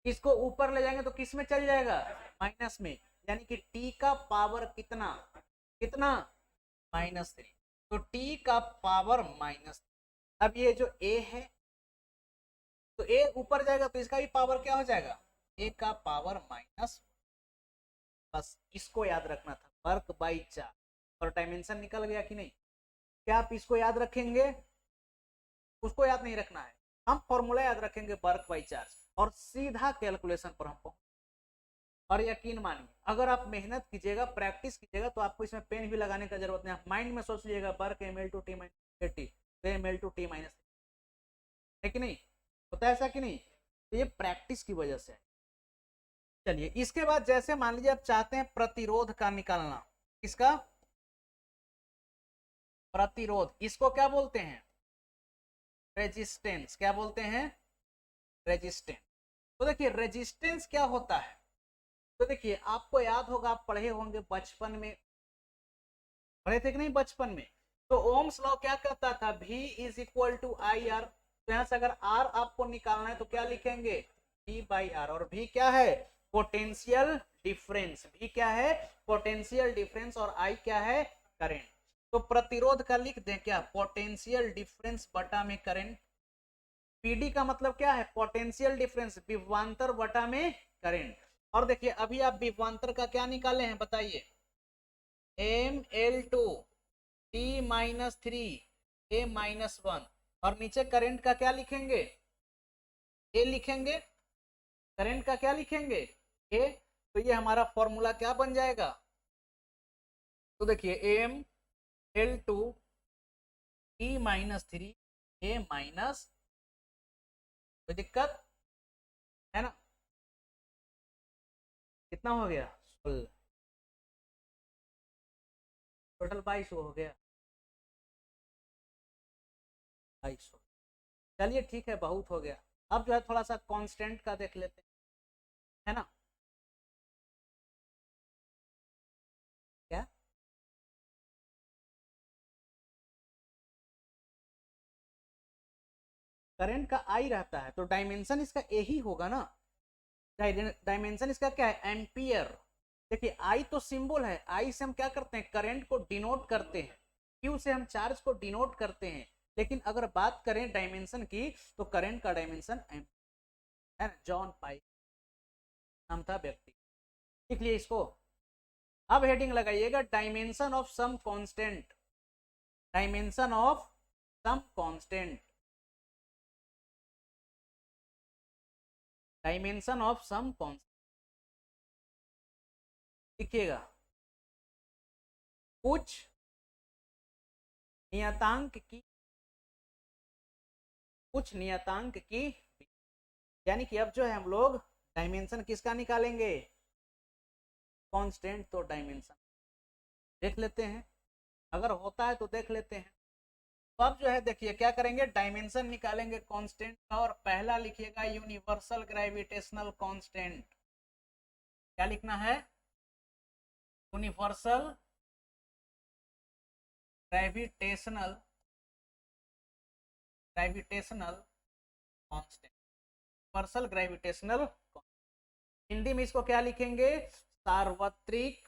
इसको ऊपर ले जाएंगे तो किस में चल जाएगा, माइनस में, यानी कि T का पावर कितना, कितना, -3, तो T का पावर -3। अब ये जो A है, तो A ऊपर जाएगा तो इसका भी पावर क्या हो जाएगा, A का पावर -, बस इसको याद रखना था, वर्क बाई चार्ज, और डायमेंशन निकल गया कि नहीं। क्या आप इसको याद रखेंगे, उसको याद नहीं रखना है, हम फॉर्मूला याद रखेंगे वर्क बाई चार्ज और सीधा कैलकुलेशन पर हम पहुंच। और यकीन मानिए अगर आप मेहनत कीजिएगा, प्रैक्टिस कीजिएगा, तो आपको इसमें पेन भी लगाने का जरूरत नहीं, आप माइंड में सोच लीजिएगा वर्क ml/t - टी ml/t - है कि नहीं, होता है ऐसा कि नहीं, तो ये प्रैक्टिस की वजह से। चलिए इसके बाद जैसे मान लीजिए आप चाहते हैं प्रतिरोध का निकालना, किसका, प्रतिरोध, इसको क्या बोलते हैं, रेजिस्टेंस, क्या बोलते हैं, रेजिस्टेंस। तो देखिए रेजिस्टेंस क्या होता है, तो देखिए आपको याद होगा, आप पढ़े होंगे बचपन में, पढ़े थे कि नहीं बचपन में, तो ओम्स लॉ क्या कहता था, V is equal to I R. तो यहां से अगर R आपको निकालना है तो क्या लिखेंगे, V बाई आर, और V क्या है, पोटेंशियल डिफरेंस, V क्या है, पोटेंशियल डिफरेंस, और I क्या है, करंट। तो प्रतिरोध का लिख दें क्या, पोटेंशियल डिफरेंस बटा में करंट। पीडी का मतलब क्या है, पोटेंशियल डिफरेंस, विभवांतर बटा में करंट। और देखिए अभी आप विभवांतर का क्या निकाले हैं बताइए, ML2 T-3 A-1, और नीचे करंट का क्या लिखेंगे, A लिखेंगे, करंट का क्या लिखेंगे, A। तो ये हमारा फॉर्मूला क्या बन जाएगा, तो देखिए ML2 T-3 A-, कोई दिक्कत है ना, कितना हो गया, 16, टोटल 22 हो गया, 22। चलिए ठीक है, बहुत हो गया। अब जो है थोड़ा सा कांस्टेंट का देख लेते हैं, है ना, क्या, करंट का आई रहता है तो डायमेंशन इसका ए ही होगा ना, डायमेंशन इसका क्या है, एम्पियर। देखिए आई तो सिंबल है, आई से हम क्या करते हैं, करंट को डिनोट करते हैं, क्यू से हम चार्ज को डिनोट करते हैं, लेकिन अगर बात करें डायमेंशन की तो करंट का डायमेंशन है ना, जॉन पाई नाम था व्यक्ति, लिख लिए इसको। अब हेडिंग लगाइएगा, dimension of some constant, dimension of some constant, dimension of some constant लिखिएगा, कुछ नियतांक की, कुछ नियतांक की, यानी कि अब जो है हम लोग डायमेंशन किसका निकालेंगे, कांस्टेंट। तो डायमेंशन देख लेते हैं, अगर होता है तो देख लेते हैं। तो अब जो है देखिए क्या करेंगे, डायमेंशन निकालेंगे कांस्टेंट का, और पहला लिखिएगा यूनिवर्सल ग्रेविटेशनल कांस्टेंट। क्या लिखना है, universal gravitational, gravitational constant, universal gravitational, Hindi में इसको क्या लिखेंगे, सार्वत्रिक,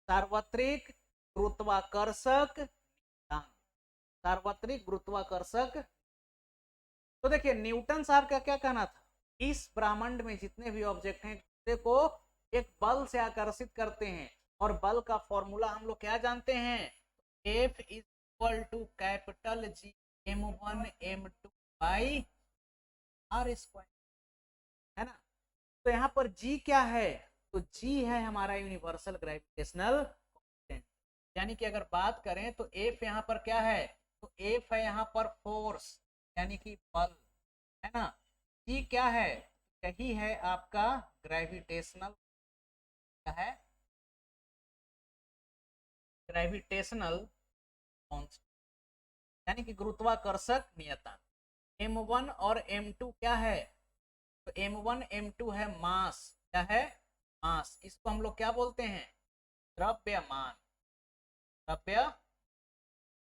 सार्वत्रिक गुरुत्वाकर्षक, सार्वत्रिक गुरुत्वाकर्षक। तो देखिए न्यूटन साहब का क्या कहना था, इस ब्रह्मांड में जितने भी ऑब्जेक्ट हैं को एक बल से आकर्षित करते हैं, और बल का फॉर्मूला हम लोग क्या जानते हैं, F is equal to capital G m1 m2 by r square, है ना। तो यहाँ पर G क्या है, तो G है हमारा यूनिवर्सल ग्रेविटेशनल कांस्टेंट, यानी कि अगर बात करें तो F यहाँ पर क्या है, तो F है यहाँ पर फोर्स, यानी कि बल, है ना। G क्या है, यही है आपका ग्रेविटेशनल, क्या है, ग्रेविटेशनल कांस्टेंट, यानी कि गुरुत्वाकर्षक नियतांक। M1 और M2 क्या है, तो M1 M2 है मास, क्या है, मास, इसको हम लोग क्या बोलते हैं, द्रव्यमान, द्रव्य।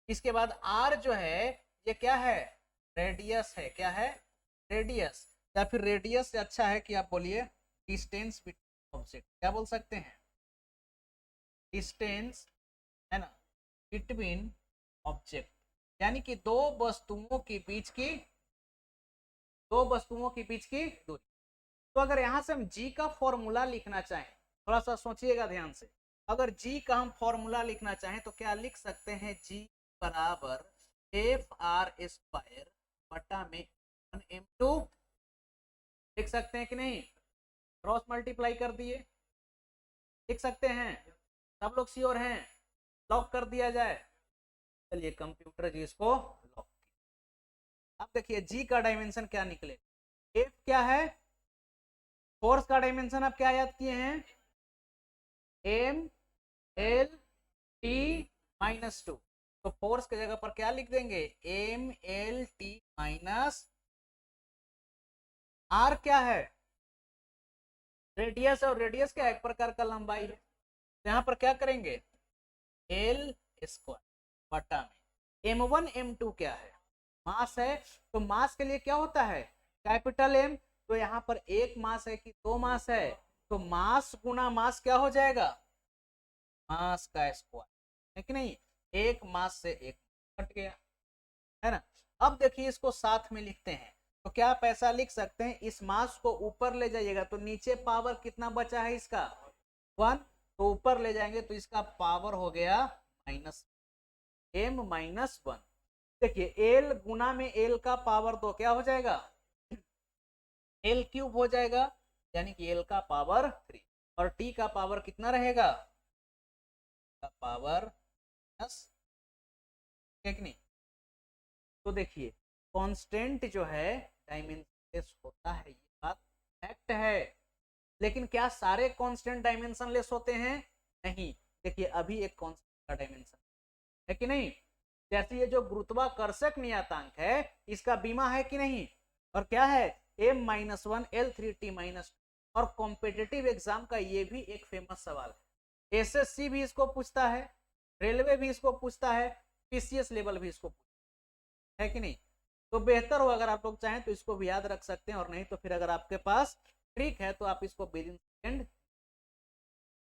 इसके बाद R जो है ये क्या है, रेडियस है, क्या है, रेडियस, या फिर रेडियस से अच्छा है कि आप बोलिए डिस्टेंस बिटवीन ऑब्जेक्ट, क्या बोल सकते हैं, डिस्टेंस, है ना, बिटवीन ऑब्जेक्ट, यानी कि दो वस्तुओं के बीच की, दो वस्तुओं के बीच की दूरी। तो अगर यहां से हम G का फॉर्मूला लिखना चाहें, थोड़ा सा सोचिएगा ध्यान से, अगर G का हम फॉर्मूला लिखना चाहें तो क्या लिख सकते हैं, G बराबर एफ आर स्क्वायर बटा में 1m2 लिख सकते हैं कि नहीं? क्रॉस मल्टीप्लाई कर दिए, लिख सकते हैं? सब लोग श्योर हैं? लॉक कर दिया जाए? चलिए कंप्यूटर जी इसको लॉक। अब देखिए जी का डायमेंशन क्या निकले, एफ क्या है, फोर्स का डायमेंशन आप क्या याद किए हैं? M L T minus 2। तो फोर्स की जगह पर क्या लिख देंगे? M L T minus, R क्या है? रेडियस, और रेडियस क्या एक प्रकार का लंबाई है। यहाँ पर क्या करेंगे? एल स्क्वायर बटा में m1 m2 क्या है? मास है। तो मास के लिए क्या होता है? Capital M. तो यहाँ पर एक मास है कि दो मास है? तो मास गुना मास क्या हो जाएगा? मास का स्क्वायर, है कि नहीं? एक मास से एक कट गया, है ना। अब देखिए इसको साथ में लिखते हैं, तो क्या आप ऐसा लिख सकते हैं, इस मास को ऊपर ले जाइएगा तो नीचे पावर कितना बचा है इसका? 1। तो ऊपर ले जाएंगे तो इसका पावर हो गया माइनस m माइनस 1। देखिए एल गुना में एल का पावर 2 क्या हो जाएगा? एल क्यूब हो जाएगा, यानी कि एल का पावर 3। और टी का पावर कितना रहेगा? का पावर प्लस, है कि नहीं? तो देखिए कांस्टेंट जो है डायमेंशनलेस होता है, ये बात फैक्ट है। लेकिन क्या सारे कांस्टेंट डायमेंशनलेस होते हैं? नहीं। देखिए अभी एक कांस्टेंट का डायमेंशन है कि नहीं? जैसे ये जो गुरुत्वाकर्षक नियतांक है इसका बीमा है कि नहीं? और क्या है? m minus 1 L3T minus. और कॉम्पिटिटिव एग्जाम का ये भी एक फेमस सवाल है, एसएससी भी इसको पूछता है, रेलवे भी इसको पूछता है, पीसीएस लेवल भी इसको पूछता है कि नहीं? तो बेहतर हो अगर आप लोग चाहें तो इसको भी याद रख सकते हैं, और नहीं तो फिर अगर आपके पास ट्रिक है तो आप इसको with in second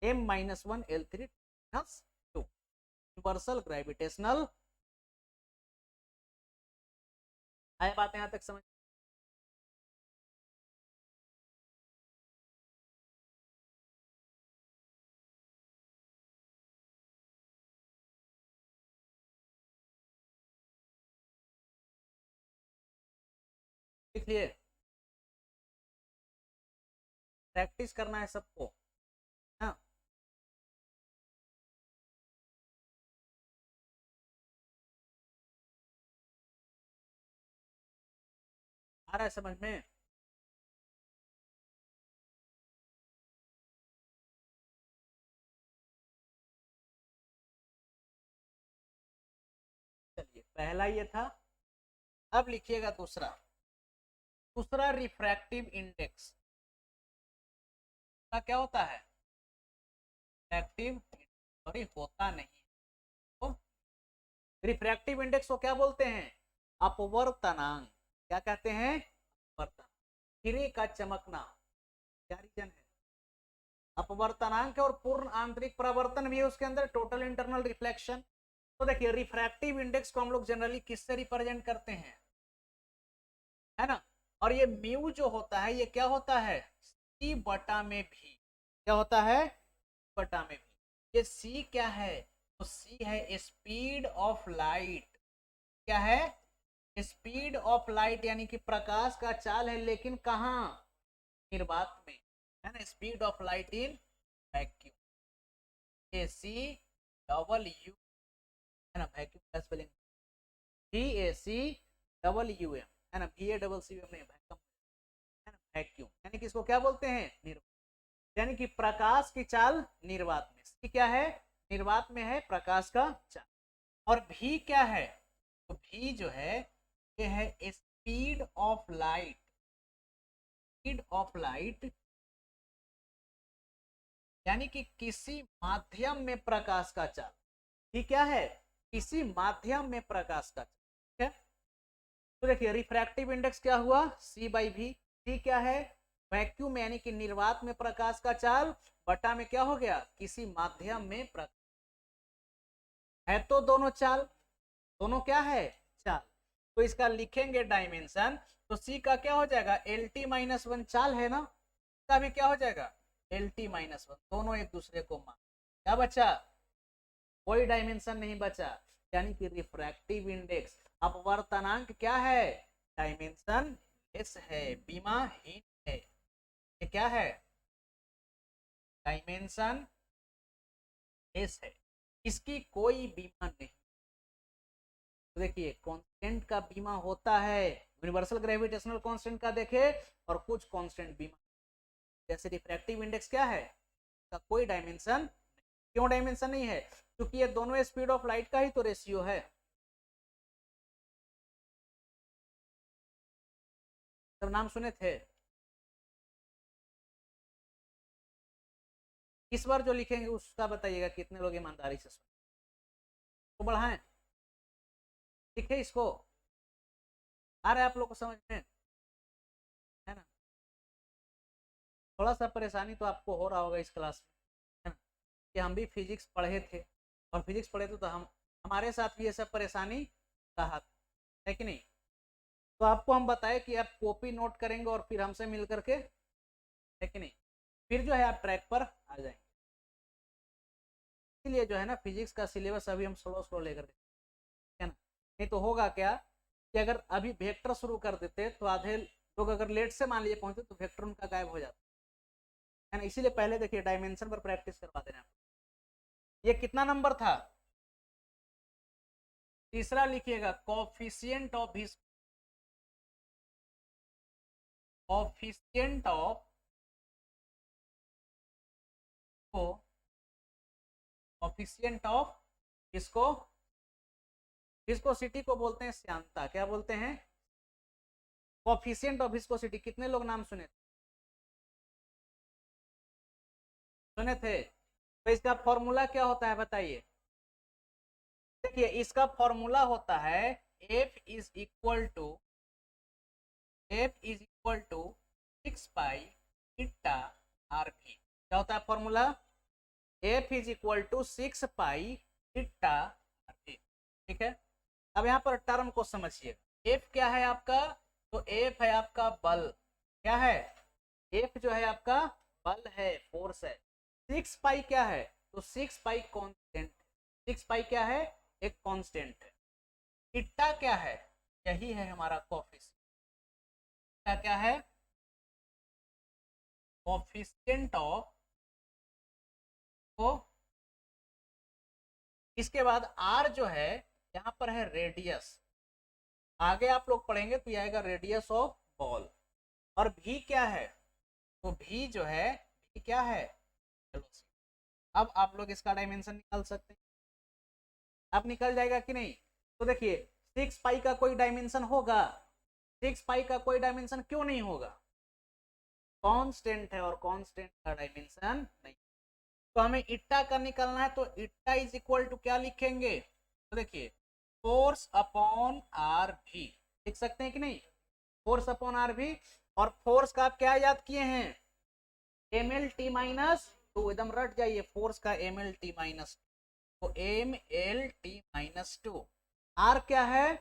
m minus 1 L3 minus 2 universal gravitational. आए बात यहां तक समझ? लिख लिए? प्रैक्टिस करना है सबको, हाँ। आ रहा है समझ में? चलिए पहला ये था। अब लिखिएगा दूसरा। दूसरा रिफ्रैक्टिव इंडेक्स का क्या होता है? रिफ्रैक्टिव, सॉरी होता नहीं, तो रिफ्रैक्टिव इंडेक्स को क्या बोलते हैं? अपवर्तनांक। क्या कहते हैं? अपवर्तनांक। हीरे का चमकना, क्या रीजन है? अपवर्तनांक है। और पूर्ण आंतरिक परावर्तन भी है उसके अंदर, टोटल इंटरनल रिफ्लेक्शन। तो देखिए रिफ्रैक्टिव इंडेक्स को हम लोग जनरली किससे रिप्रेजेंट करते हैं, है ना? और ये म्यू जो होता है ये क्या होता है? सी बटा में भी। क्या होता है? बटा में भी। ये सी क्या है? तो सी है स्पीड ऑफ लाइट। क्या है? स्पीड ऑफ लाइट, यानी कि प्रकाश का चाल है, लेकिन कहाँ? निर्वात में, है ना। Speed of light in vacuum, A C double U, है ना। वैक्यूम का स्पेलिंग VAC डबल UM, है ना। VA डबल CUM नहीं, वैक्यूम, है ना। वैक्यूम यानी कि इसको क्या बोलते हैं? निर्वात। यानी कि प्रकाश की चाल निर्वात में। सी क्या है? निर्वात में है प्रकाश का चाल। और भी क्या है? तो भी जो है ये है speed of light. Speed of light यानी कि किसी माध्यम में प्रकाश का चाल। ठीक क्या है? किसी माध्यम में प्रकाश का चाल। ठीक है। तो देखिए रिफ्रैक्टिव इंडेक्स क्या हुआ? C बाई भी। सी क्या है? वैक्यूम यानी कि निर्वात में प्रकाश का चाल, बटा में क्या हो गया? किसी माध्यम में प्रकाश है। तो दोनों चाल, दोनों क्या है? चाल। तो इसका लिखेंगे डायमेंशन, तो सी का क्या हो जाएगा? LT माइनस 1 चाल है ना, इसका भी क्या हो जाएगा? LT minus 1। दोनों एक दूसरे को मान, क्या बचा? कोई डायमेंशन नहीं बचा। यानी कि रिफ्रैक्टिव इंडेक्स। अपवर्तनांक क्या है? डायमेंशन लेस है, बीमाहीन है। ये क्या है? डायमेंशन लेस है, इसकी कोई बीमा नहीं। तो देखिए कांस्टेंट का बीमा होता है, यूनिवर्सल ग्रेविटेशनल कांस्टेंट का देखे, और कुछ कांस्टेंट बीमा, जैसे रिफ्रैक्टिव इंडेक्स क्या है? का कोई डायमेंशन। क्यों डायमेंशन नहीं है? क्योंकि ये दोनों स्पीड ऑफ लाइट का ही तो रेशियो है। सब नाम सुने थे? इस बार जो लिखेंगे उसका बताइएगा कितने लोग ईमानदारी से सुने। तो बढ़ाएं, लिखे इसको, आ रहा है आप लोग को समझ में, है ना? थोड़ा सा परेशानी तो आपको हो रहा होगा इस क्लास में, है ना? कि हम भी फिजिक्स पढ़े थे, और फिजिक्स पढ़े थे तो हम हमारे साथ भी ये सब परेशानी रहा है कि नहीं? तो आपको हम बताए कि आप कॉपी नोट करेंगे और फिर हमसे मिल करके, है कि नहीं, फिर जो है आप ट्रैक पर आ जाएंगे। इसलिए जो है ना फिजिक्स का सिलेबस अभी हम स्लो स्लो लेकर, है ना? नहीं तो होगा क्या कि अगर अभी वेक्टर शुरू कर देते तो आधे लोग अगर लेट से मान लीजिए पहुंचते तो वेक्टर उनका गायब हो जाता, है ना? इसीलिए पहले देखिए डायमेंशन पर प्रैक्टिस करवा देना। ये कितना नंबर था? तीसरा लिखिएगा, coefficient of coefficient of coefficient of इसको विस्कोसिटी को बोलते हैं श्यानता। क्या बोलते हैं? Coefficient of viscosity. कितने लोग नाम सुने सुने थे? तो इसका फॉर्मूला क्या होता है बताइए? देखिए इसका फॉर्मूला होता है F is equal to 6 pi eta R V. क्या होता है formula? F is equal to 6 pi eta R V. ठीक है, अब यहाँ पर टर्म को समझिए। F क्या है आपका? तो F है आपका बल। क्या है? F जो है आपका बल है, फोर्स है। 6 पाई क्या है? तो 6 पाई कांस्टेंट। 6 पाई क्या है? एक कांस्टेंट है। इट्टा क्या है? यही है हमारा कोफिशिएंट। क्या है? कोफिशिएंट ऑफ को, इसके बाद आर जो है यहाँ पर है रेडियस। आगे आप लोग पढ़ेंगे तो यह आएगा रेडियस ऑफ बॉल। और भी क्या है? तो भी जो है, भी क्या है? वेलोसिटी। अब आप लोग इसका डायमेंशन निकाल सकते हैं। अब निकल जाएगा कि नहीं? तो देखिए 6 पाई का कोई डायमेंशन होगा? 6 पाई का कोई डायमेंशन क्यों नहीं होगा? कांस्टेंट है, और कांस्टेंट का डायमेंशन नहीं। तो हमें इट्टा का निकालना है, तो इट्टा इज इक्वल टू क्या लिखेंगे? तो देखिए फोर्स अपॉन आर भी लिख सकते हैं कि नहीं? फोर्स अपॉन आर भी। और फोर्स का आप क्या याद किए हैं? M L T minus two. एकदम रट जाइए, फोर्स का एम एल टी माइनस, तो M L T minus two. R क्या है?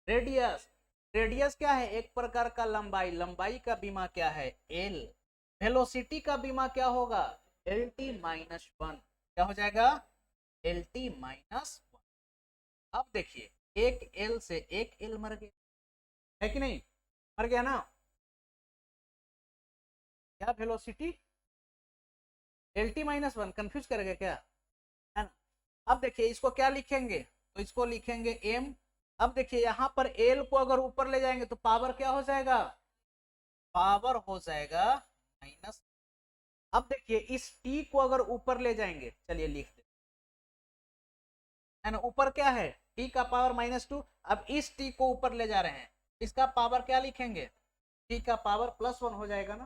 रेडियस। रेडियस क्या है? एक प्रकार का लंबाई। लंबाई का बीमा क्या है? एल। वेलोसिटी का बीमा क्या होगा? L T minus one. क्या हो जाएगा? L T minus one. अब देखिए एक एल से एक एल मर गया, है कि नहीं? मर गया ना? क्या velocity? L T minus one. Confuse करेगा क्या, है ना? अब देखिए इसको क्या लिखेंगे? तो इसको लिखेंगे एम। अब देखिए यहाँ पर एल को अगर ऊपर ले जाएंगे तो पावर क्या हो जाएगा? पावर हो जाएगा माइनस। अब देखिए इस टी को अगर ऊपर ले जाएंगे, चलिए लिख दे, है ना? ऊपर क्या है? टी का पावर -2। अब इस टी को ऊपर ले जा रहे हैं, इसका पावर क्या लिखेंगे? टी का पावर +1 हो जाएगा ना?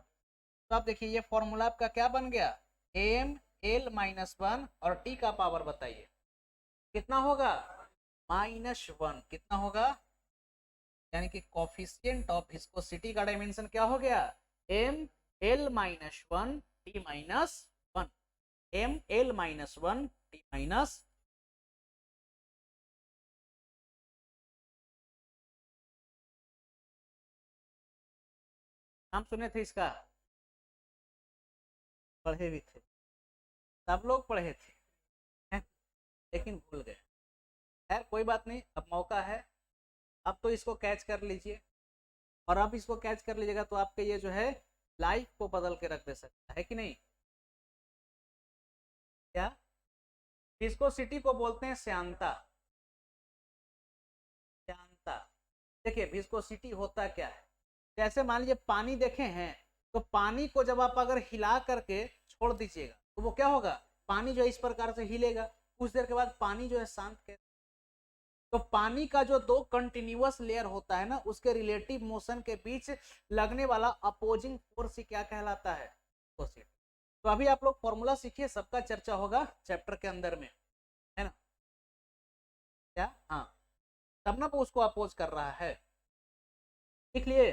तो आप देखिए ये फॉर्मूला आपका क्या बन गया? एम एल -1, और टी का पावर बताइए कितना होगा? -1। कितना होगा? यानी कि कोफिशिएंट ऑफ विस्कोसिटी का डायमेंशन क्या हो गया? M L -1 T -1। M L -1 T minus. नाम सुने थे इसका? पढ़े भी थे, सब लोग पढ़े थे, हैं? लेकिन भूल गए, खैर कोई बात नहीं, अब मौका है, अब तो इसको कैच कर लीजिए, और अब इसको कैच कर लीजिएगा तो आपके ये जो है लाइफ को बदल के रख दे सकता है कि नहीं। क्या विस्कोसिटी को बोलते हैं श्यानता। श्यानता, देखिए विस्कोसिटी होता क्या है, जैसे मान लीजिए पानी देखे हैं, तो पानी को जब आप अगर हिला करके छोड़ दीजिएगा तो वो क्या होगा, पानी जो है इस प्रकार से हिलेगा, कुछ देर के बाद पानी जो है शांत। तो पानी का जो दो कंटिन्यूअस लेयर होता है ना, उसके रिलेटिव मोशन के बीच लगने वाला अपोजिंग फोर्स क्या कहलाता है, विस्कोसिटी। तो अभी आप लोग फॉर्मूला सीखिए, सबका चर्चा होगा चैप्टर के अंदर में, है ना। क्या, हाँ, तब ना वो उसको अपोज कर रहा है, लिख लिए।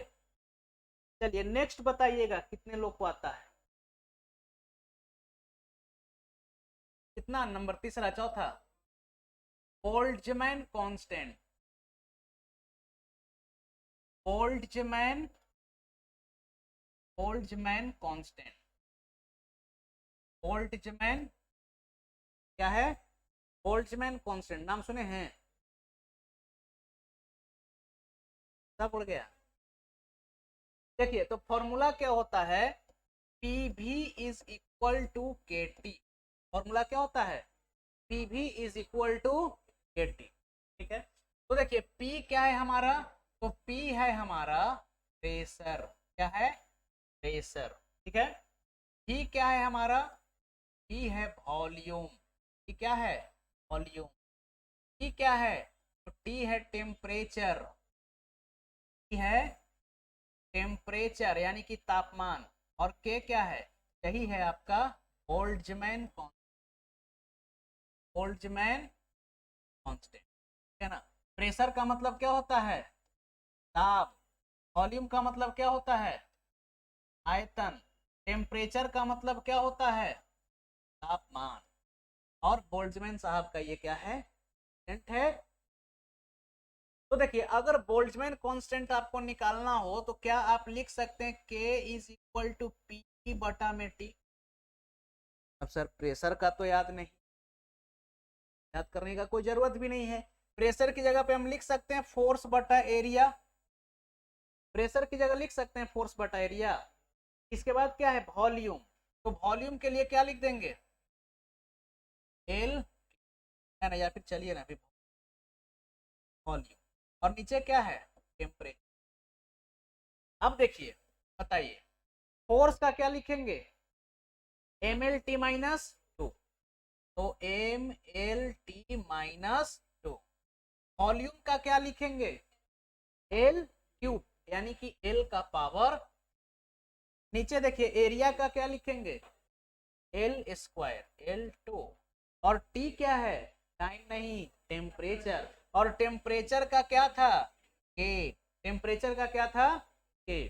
चलिए नेक्स्ट बताइएगा कितने लोग को आता है, कितना नंबर, तीसरा, चौथा, Boltzmann constant. Boltzmann, Boltzmann constant, Boltzmann क्या है, बोल्ट्जमैन कांस्टेंट, नाम सुने हैं, सब उड़ गया। देखिए तो फॉर्मूला क्या होता है, पी भी is equal to K T. Formula क्या होता है, पी भी is equal to K T, ठीक है। तो देखिए पी क्या है हमारा, तो पी है हमारा प्रेशर, क्या है, प्रेशर, ठीक है। टी क्या है हमारा, टी है वॉल्यूम, टी क्या है, वॉल्यूम। टी क्या है, तो टी है टेम्परेचर, टी है टेम्परेचर यानी कि तापमान, और के क्या है, यही है आपका बोल्ट्जमैन, बोल्ट्जमैन कांस्टेंट, है ना। प्रेशर का मतलब क्या होता है, ताप, वॉल्यूम का मतलब क्या होता है, आयतन, टेम्परेचर का मतलब क्या होता है, तापमान, और बोल्ट्जमैन साहब का ये क्या है, है। तो देखिए अगर बोल्ट्जमैन कांस्टेंट आपको निकालना हो तो क्या आप लिख सकते हैं के इज इक्वल टू पी बटा में टी। अब सर प्रेशर का तो याद नहीं, याद करने का कोई जरूरत भी नहीं है, प्रेशर की जगह पे हम लिख सकते हैं फोर्स बटा एरिया, प्रेशर की जगह लिख सकते हैं फोर्स बटा एरिया। इसके बाद क्या है, वॉल्यूम, तो वॉल्यूम के लिए क्या लिख देंगे, एल, है ना, या फिर चलिए ना फिर वॉल्यूम, और नीचे क्या है, टेम्परेचर। अब देखिए बताइए फोर्स का क्या लिखेंगे, M L T minus two, तो M L T minus two. Volume का क्या लिखेंगे, एल क्यूब यानी कि एल का पावर। नीचे देखिए एरिया का क्या लिखेंगे, एल स्क्वायर, एल टू, और टी क्या है, टाइम नहीं, टेम्परेचर, और टेम्परेचर का क्या था, के, टेम्परेचर का क्या था, के।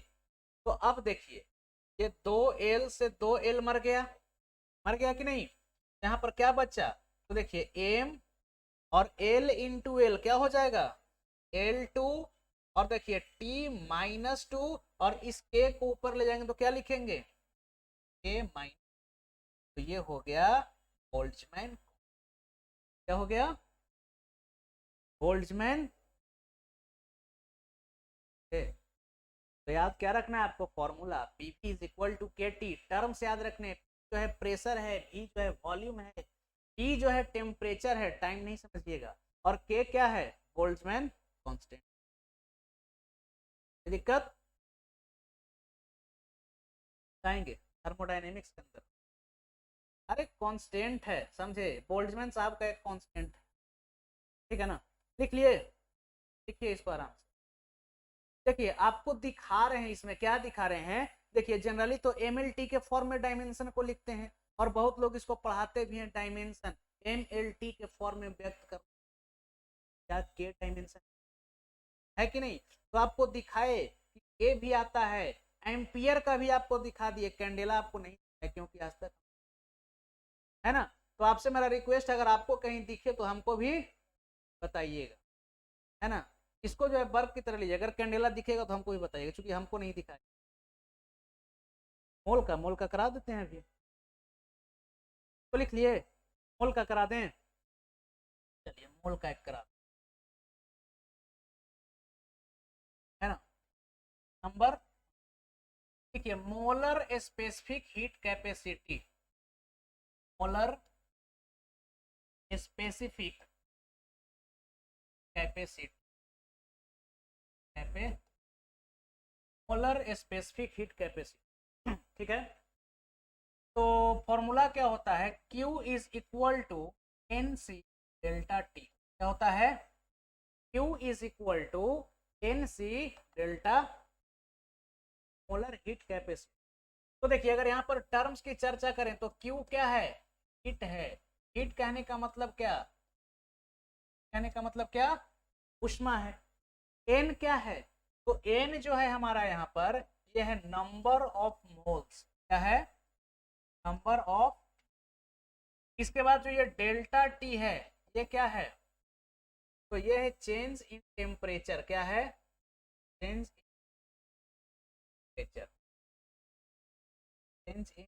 तो अब देखिए ये दो एल से दो एल मर गया, मर गया कि नहीं, यहाँ पर क्या बचा, तो देखिए एम और एल इंटू एल क्या हो जाएगा, एल टू, और देखिए टी माइनस टू, और इस के को ऊपर ले जाएंगे तो क्या लिखेंगे, के माइनस, तो ये हो गया बोल्ट्जमैन, क्या हो गया, बोल्ट्जमैन। तो याद क्या रखना है आपको, formula P P is equal to K T, terms याद रखने, जो है प्रेशर है, भी जो है वॉल्यूम है, टी जो है टेम्परेचर है, टाइम नहीं समझिएगा, और के क्या है, बोल्ट्जमैन कांस्टेंट। दिक्कत आएंगे थर्मोडायनेमिक्स के अंदर, अरे कांस्टेंट है, समझे, बोल्ट्जमैन साहब का एक कांस्टेंट है, ठीक है ना, लिख लिए, लिखिए इसको आराम से। देखिए आपको दिखा रहे हैं, इसमें क्या दिखा रहे हैं, देखिए जनरली तो एम एल टी के फॉर्म में डायमेंशन को लिखते हैं, और बहुत लोग इसको पढ़ाते भी हैं, डायमेंशन एम एल टी के फॉर्म में व्यक्त कर, क्या के डायमेंशन है कि नहीं। तो आपको दिखाए कि ए भी आता है, एम्पियर का भी आपको दिखा दिए, कैंडेला आपको नहीं है क्योंकि आज तक, है ना। तो आपसे मेरा रिक्वेस्ट, अगर आपको कहीं दिखे तो हमको भी बताइएगा, है ना। इसको जो है बर्फ की तरह लीजिए, अगर कैंडेला दिखेगा तो हमको भी बताइएगा, क्योंकि हमको नहीं दिखा। मोल का करा देते हैं अभी, तो लिख लिए, मोल का करा दें, चलिए मोल का एक करा, नंबर, देखिए molar specific heat capacity, molar specific capacity, molar specific heat capacity, ठीक है। तो फॉर्मूला क्या होता है, Q is equal to N C delta T, क्या होता है, Q is equal to N C delta molar heat capacity. तो देखिए अगर यहाँ पर टर्म्स की चर्चा करें तो Q क्या है, हीट है, हीट कहने का मतलब क्या, कहने का मतलब क्या, उष्मा है। N क्या है, तो N जो है हमारा यहाँ पर ये है नंबर ऑफ मोल्स, क्या है, नंबर ऑफ, इसके बाद जो ये डेल्टा टी है ये क्या है, तो ये है चेंज इन टेम्परेचर, क्या है, change in temperature, change in.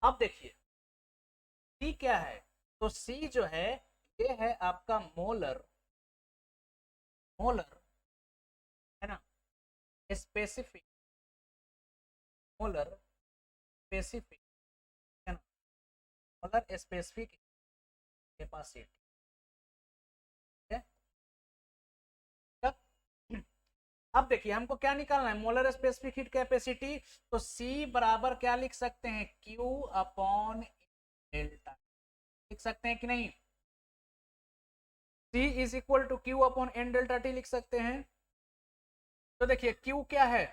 अब देखिए C क्या है, तो C जो है ये है आपका मोलर, मोलर है ना, स्पेसिफिक, मोलर स्पेसिफिक है ना, मोलर स्पेसिफिक कैपेसिटी है। अब देखिए हमको क्या निकालना है, मोलर स्पेसिफिक हीट कैपेसिटी, तो C बराबर क्या लिख सकते हैं, Q अपॉन डेल्टा, लिख सकते हैं कि नहीं, C is equal to Q upon N delta T लिख सकते हैं। तो देखिए Q क्या है,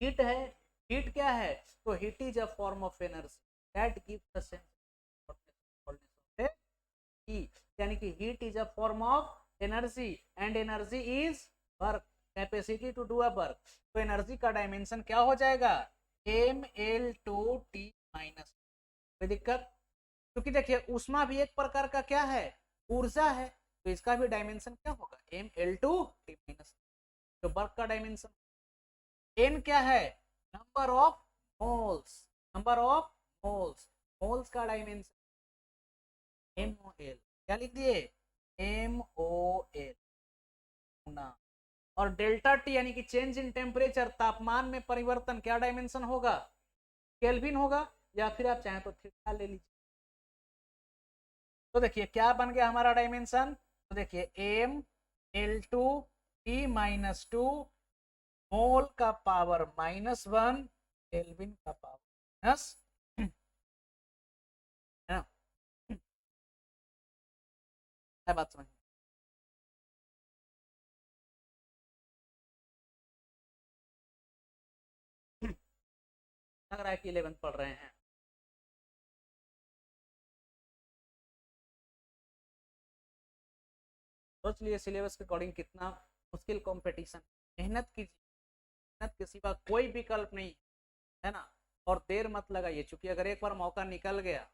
हीट है, हीट क्या है, तो heat is a form of energy that gives the sense of heat, यानी कि heat is a form of energy and energy is work, capacity to do a work. तो एनर्जी का डायमेंशन क्या हो जाएगा, ml2t माइनस, कोई दिक्कत, क्योंकि देखिए उष्मा भी एक प्रकार का क्या है, ऊर्जा है, तो इसका भी डायमेंशन क्या होगा, ml2t माइनस, तो वर्क का डायमेंशन। n क्या है, number of moles, number of moles, moles का डायमेंशन MOL, क्या लिख दिए, MOL, और डेल्टा टी यानी कि चेंज इन टेम्परेचर, तापमान में परिवर्तन, क्या डायमेंशन होगा, केल्विन होगा, या फिर आप चाहें तो थीटा ले लीजिए। तो देखिए क्या बन गया हमारा डायमेंशन, तो देखिए ml2t माइनस 2, मोल का पावर -1, केल्विन का पावर माइनस, है ना, है बात समझ, लग रहा है कि 11th पढ़ रहे हैं। सोच लिए सिलेबस के अकॉर्डिंग कितना मुश्किल कंपटीशन, मेहनत कीजिए, मेहनत के सिवा कोई विकल्प नहीं है ना, और देर मत लगाइए, क्योंकि अगर एक बार मौका निकल गया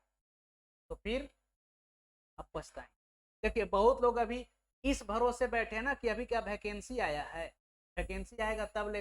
तो फिर आप पछताएं। देखिए बहुत लोग अभी इस भरोसे बैठे हैं ना कि अभी क्या वैकेंसी आया है, वैकेंसी आएगा तब लेंगे,